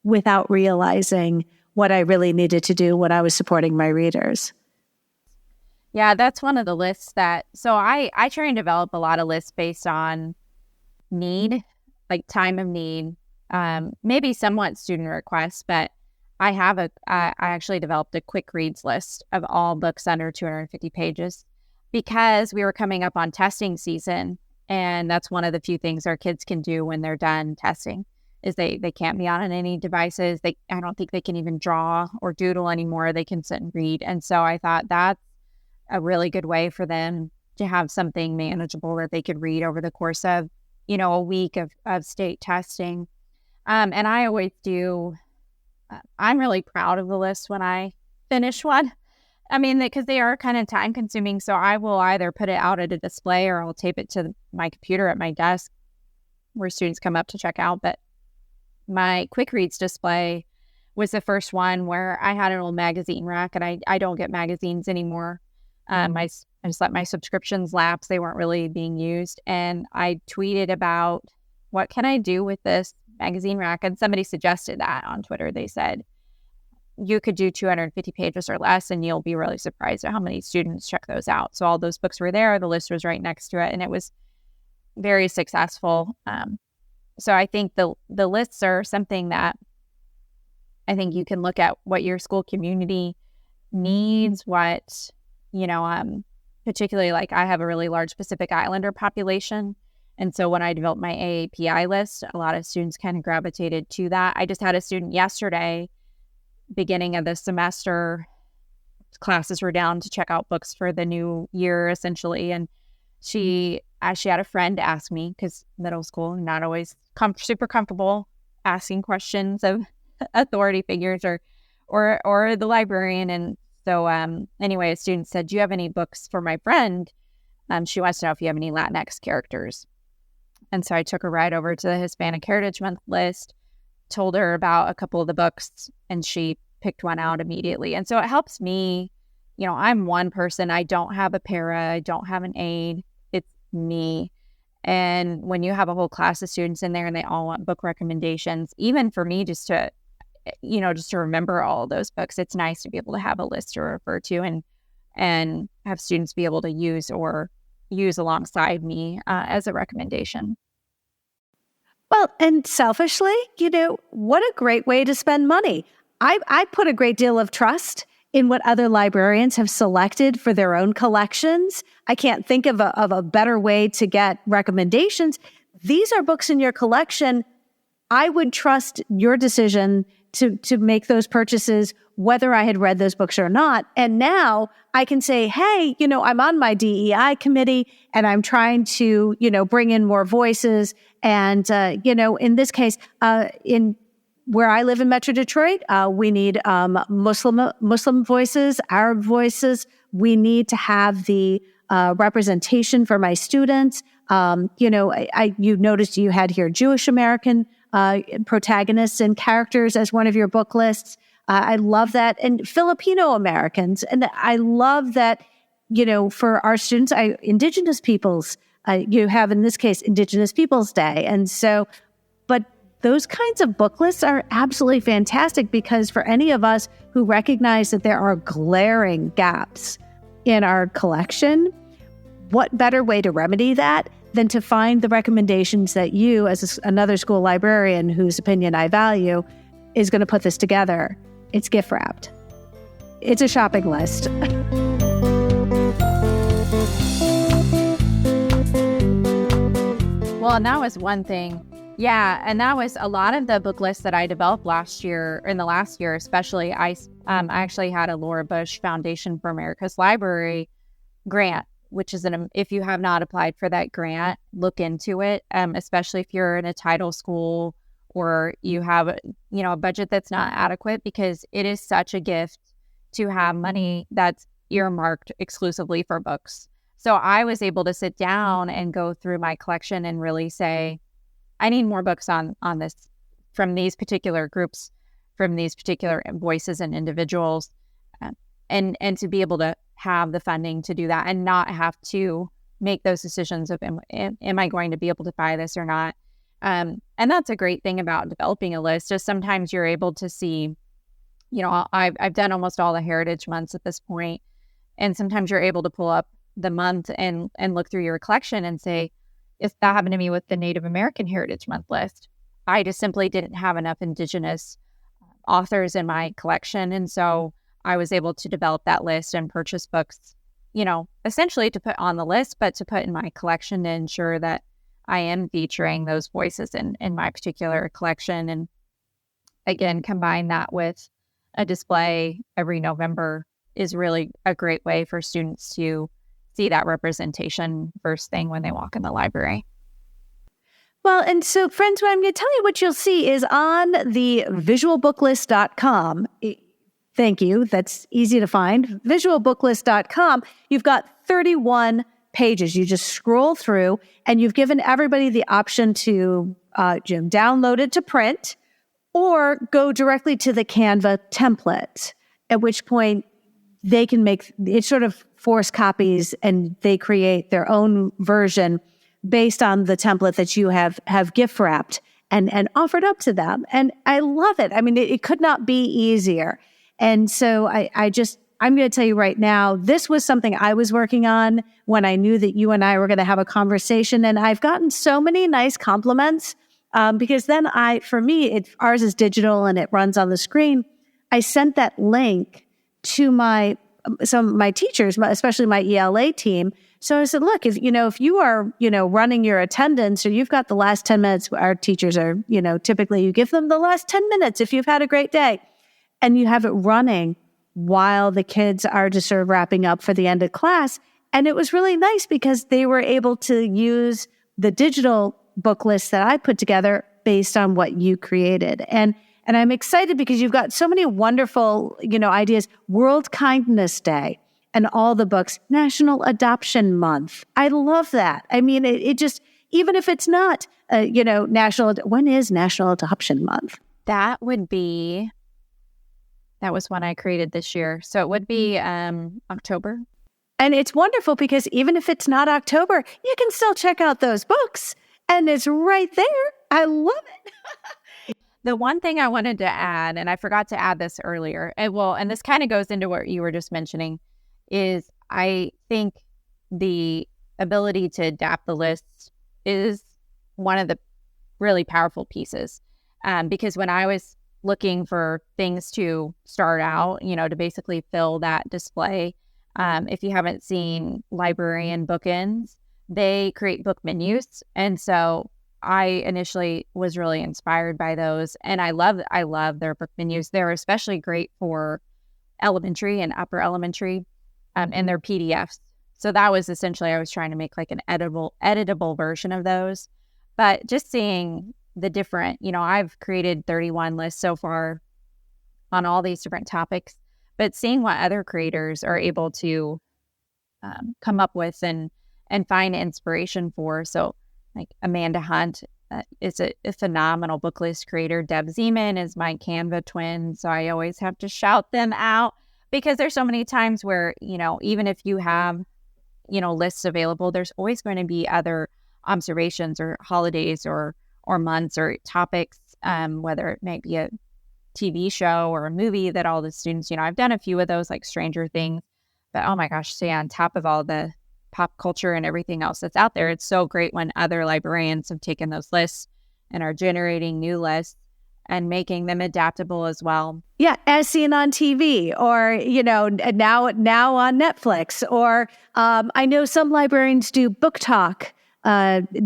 without realizing what I really needed to do when I was supporting my readers. Yeah, that's one of the lists so I try and develop a lot of lists based on need, like time of need, maybe somewhat student requests, but I actually developed a quick reads list of all books under 250 pages because we were coming up on testing season. And that's one of the few things our kids can do when they're done testing is they can't be on any devices. I don't think they can even draw or doodle anymore. They can sit and read. And so I thought that's a really good way for them to have something manageable that they could read over the course of, a week of state testing. And I always do, I'm really proud of the list when I finish one. I mean, because they are kind of time consuming. So I will either put it out at a display or I'll tape it to my computer at my desk where students come up to check out. But my quick reads display was the first one where I had an old magazine rack, and I don't get magazines anymore. I just let my subscriptions lapse. They weren't really being used. And I tweeted about, what can I do with this magazine rack? And somebody suggested that on Twitter. They said, you could do 250 pages or less, and you'll be really surprised at how many students check those out. So all those books were there. The list was right next to it, and it was very successful. So I think the lists are something that I think you can look at what your school community needs, what, particularly like I have a really large Pacific Islander population. And so when I developed my AAPI list, a lot of students kind of gravitated to that. I just had a student yesterday, beginning of the semester, classes were down to check out books for the new year, essentially. And she had a friend ask me, because middle school, not always super comfortable asking questions of authority figures or the librarian. And so anyway, a student said, do you have any books for my friend? She wants to know if you have any Latinx characters. And so I took her right over to the Hispanic Heritage Month list, told her about a couple of the books, and she picked one out immediately. And so it helps me, I'm one person. I don't have a para. I don't have an aide. It's me. And when you have a whole class of students in there and they all want book recommendations, even for me just to remember all of those books, it's nice to be able to have a list to refer to and have students be able to use alongside me as a recommendation. Well, and selfishly, what a great way to spend money. I put a great deal of trust in what other librarians have selected for their own collections. I can't think of a better way to get recommendations. These are books in your collection. I would trust your decision to make those purchases, whether I had read those books or not. And now I can say, hey, I'm on my DEI committee and I'm trying to, bring in more voices. And, in this case, in where I live in Metro Detroit, we need Muslim voices, Arab voices. We need to have the representation for my students. You noticed you had here Jewish American protagonists and characters as one of your book lists. I love that. And Filipino Americans. And I love that, for our students, Indigenous peoples, you have in this case, Indigenous Peoples Day. And so, but those kinds of book lists are absolutely fantastic because for any of us who recognize that there are glaring gaps in our collection, what better way to remedy that than to find the recommendations that you, as another school librarian whose opinion I value, is going to put this together. It's gift wrapped. It's a shopping list. Well, and that was one thing. Yeah, and that was a lot of the book lists that I developed last year, in the last year especially. I actually had a Laura Bush Foundation for America's Library grant, which is if you have not applied for that grant, look into it, especially if you're in a title school or you have a budget that's not adequate, because it is such a gift to have money that's earmarked exclusively for books. So I was able to sit down and go through my collection and really say, I need more books on this from these particular groups, from these particular voices and individuals, and to be able to have the funding to do that and not have to make those decisions of am I going to be able to buy this or not. And that's a great thing about developing a list. Just sometimes you're able to see, I've done almost all the heritage months at this point, and sometimes you're able to pull up the month and look through your collection and say, if that happened to me with the Native American Heritage Month list, I just simply didn't have enough Indigenous authors in my collection. And so I was able to develop that list and purchase books, essentially to put on the list, but to put in my collection to ensure that I am featuring those voices in my particular collection. And again, combine that with a display every November is really a great way for students to see that representation first thing when they walk in the library. Well, and so friends, what I'm going to tell you what you'll see is on the visualbooklist.com. Thank you. That's easy to find. Visualbooklist.com. You've got 31 pages. You just scroll through and you've given everybody the option to download it to print or go directly to the Canva template, at which point they can make it sort of force copies and they create their own version based on the template that you have gift wrapped and offered up to them. And I love it. I mean, it could not be easier. And so I'm going to tell you right now, this was something I was working on when I knew that you and I were going to have a conversation. And I've gotten so many nice compliments because then ours is digital and it runs on the screen. I sent that link to some of my teachers, especially my ELA team. So I said, look, if you are, running your attendance or you've got the last 10 minutes, our teachers are, typically you give them the last 10 minutes if you've had a great day and you have it running while the kids are just sort of wrapping up for the end of class. And it was really nice because they were able to use the digital book list that I put together based on what you created. And I'm excited because you've got so many wonderful, ideas. World Kindness Day and all the books. National Adoption Month. I love that. I mean, it just, even if it's not, when is National Adoption Month? That would be That was one I created this year. So it would be October. And it's wonderful because even if it's not October, you can still check out those books and it's right there. I love it. The one thing I wanted to add, and I forgot to add this earlier, and this kind of goes into what you were just mentioning, is I think the ability to adapt the list is one of the really powerful pieces. Because when I was looking for things to start out, to basically fill that display, if you haven't seen Librarian Bookends, they create book menus. And so I initially was really inspired by those. And I love their book menus. They're especially great for elementary and upper elementary, and their PDFs. So that was essentially, I was trying to make like an editable version of those. But just seeing the different, I've created 31 lists so far on all these different topics, but seeing what other creators are able to come up with and find inspiration for. So like Amanda Hunt is a phenomenal book list creator. Deb Zeman is my Canva twin. So I always have to shout them out because there's so many times where, even if you have, lists available, there's always going to be other observations or holidays or months or topics, whether it might be a TV show or a movie that all the students, I've done a few of those like Stranger Things, but oh my gosh, stay on top of all the pop culture and everything else that's out there. It's so great when other librarians have taken those lists and are generating new lists and making them adaptable as well. Yeah, as seen on TV or, now on Netflix. Or I know some librarians do book talk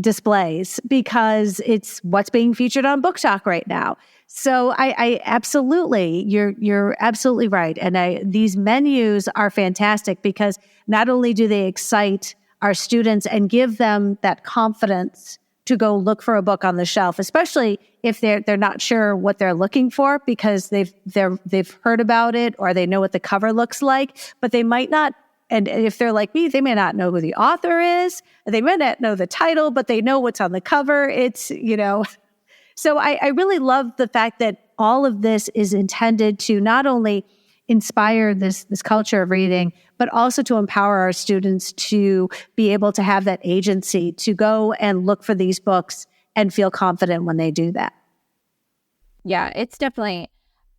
displays because it's what's being featured on Book Talk right now. So I absolutely, you're absolutely right. And these menus are fantastic because not only do they excite our students and give them that confidence to go look for a book on the shelf, especially if they're not sure what they're looking for because they've heard about it or they know what the cover looks like, but they might not. And if they're like me, they may not know who the author is. They may not know the title, but they know what's on the cover. It's, So I really love the fact that all of this is intended to not only inspire this culture of reading, but also to empower our students to be able to have that agency to go and look for these books and feel confident when they do that. Yeah, it's definitely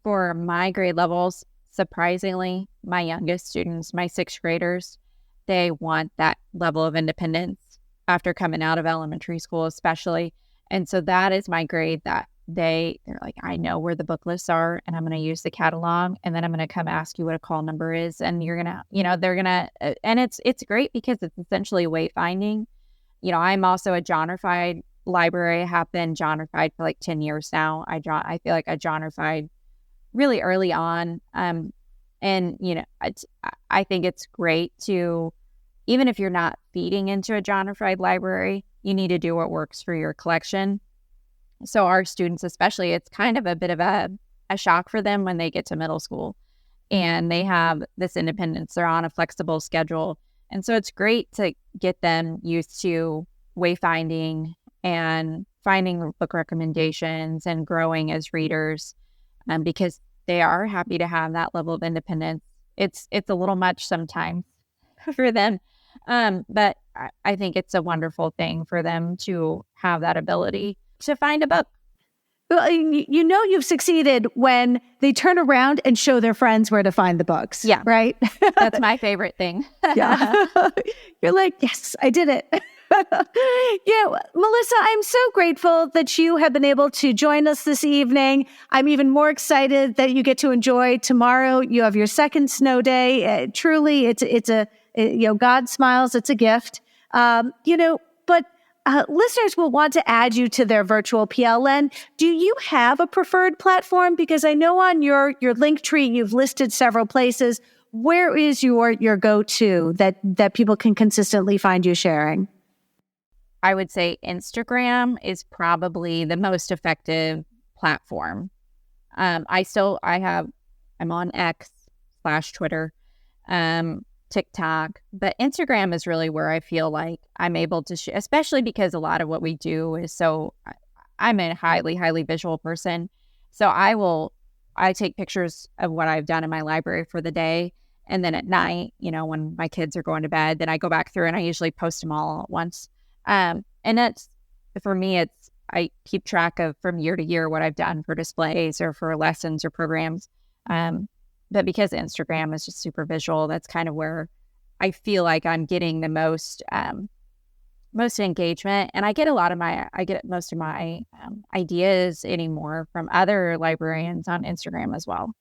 for my grade levels. Surprisingly, my youngest students, my sixth graders, they want that level of independence after coming out of elementary school, especially. And so that is my grade that they're like, I know where the book lists are and I'm going to use the catalog and then I'm going to come ask you what a call number is. And you're going to, they're going to, and it's great because it's essentially wayfinding. I'm also a genreified library. I have been genreified for like 10 years now. I feel like I genreified really early on. And, I think it's great to, even if you're not feeding into a genreified library, you need to do what works for your collection. So our students, especially, it's kind of a bit of a shock for them when they get to middle school and they have this independence. They're on a flexible schedule. And so it's great to get them used to wayfinding and finding book recommendations and growing as readers, because they are happy to have that level of independence. It's a little much sometimes for them, but I think it's a wonderful thing for them to have that ability to find a book. Well, you've succeeded when they turn around and show their friends where to find the books. Yeah. Right? That's my favorite thing. Yeah. You're like, yes, I did it. Melissa, I'm so grateful that you have been able to join us this evening. I'm even more excited that you get to enjoy tomorrow. You have your second snow day. Truly, it's a God smiles. It's a gift. But listeners will want to add you to their virtual PLN. Do you have a preferred platform? Because I know on your Linktree, you've listed several places. Where is your go-to that people can consistently find you sharing? I would say Instagram is probably the most effective platform. I'm on X/Twitter, TikTok, but Instagram is really where I feel like I'm able to share, especially because a lot of what we do is I'm a highly, highly visual person. So I I take pictures of what I've done in my library for the day. And then at night, when my kids are going to bed, then I go back through and I usually post them all at once. And for me, I keep track of from year to year what I've done for displays or for lessons or programs. But because Instagram is just super visual, that's kind of where I feel like I'm getting the most engagement. And I get most of my ideas anymore from other librarians on Instagram as well.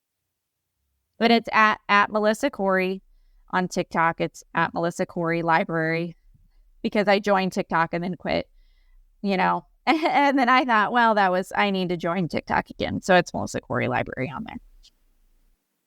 But it's at Melissa Cory on TikTok. It's at Melissa Cory Library, because I joined TikTok and then quit, And then I thought, well, I need to join TikTok again. So it's Melissa Cory Library on there.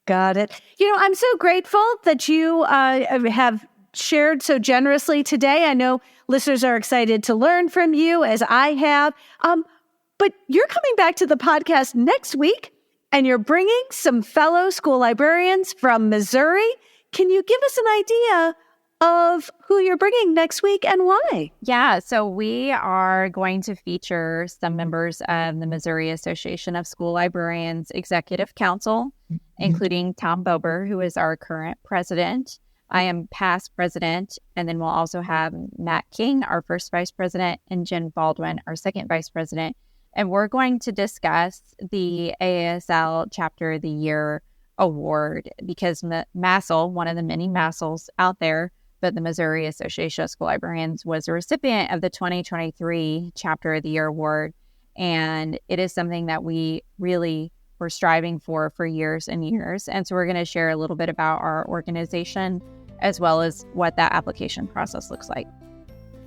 Got it. I'm so grateful that you have shared so generously today. I know listeners are excited to learn from you, as I have. But you're coming back to the podcast next week, and you're bringing some fellow school librarians from Missouri. Can you give us an idea of who you're bringing next week and why? Yeah, so we are going to feature some members of the Missouri Association of School Librarians Executive Council, including Tom Bober, who is our current president. I am past president, and then we'll also have Matt King, our first vice president, and Jen Baldwin, our second vice president. And we're going to discuss the AASL Chapter of the Year Award, because MASL, one of the many MASLs out there, but the Missouri Association of School Librarians, was a recipient of the 2023 Chapter of the Year Award. And it is something that we really were striving for years and years. And so we're going to share a little bit about our organization, as well as what that application process looks like.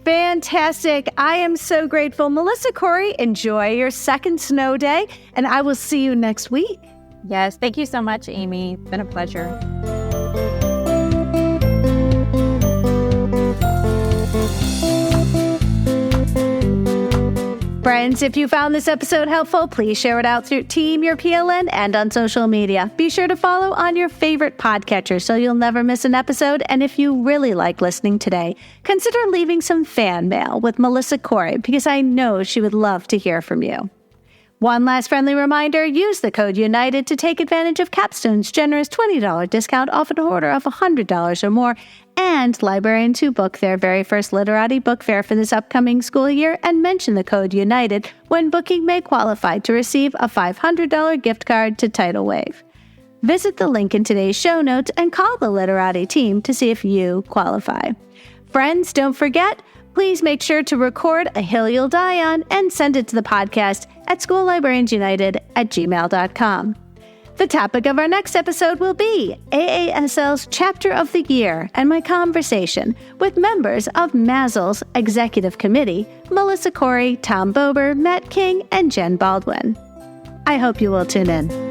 Fantastic. I am so grateful. Melissa Cory, enjoy your second snow day, and I will see you next week. Yes. Thank you so much, Amy. It's been a pleasure. Friends, if you found this episode helpful, please share it out through Team Your PLN and on social media. Be sure to follow on your favorite podcatcher so you'll never miss an episode. And if you really like listening today, consider leaving some fan mail with Melissa Cory, because I know she would love to hear from you. One last friendly reminder, use the code UNITED to take advantage of Capstone's generous $20 discount off an order of $100 or more, and librarians who book their very first Literati Book Fair for this upcoming school year and mention the code UNITED when booking may qualify to receive a $500 gift card to Titlewave. Visit the link in today's show notes and call the Literati team to see if you qualify. Friends, don't forget, please make sure to record a hill you'll die on and send it to the podcast at schoollibrariansunited@gmail.com. The topic of our next episode will be AASL's Chapter of the Year and my conversation with members of MASL's Executive Committee, Melissa Cory, Tom Bober, Matt King, and Jen Baldwin. I hope you will tune in.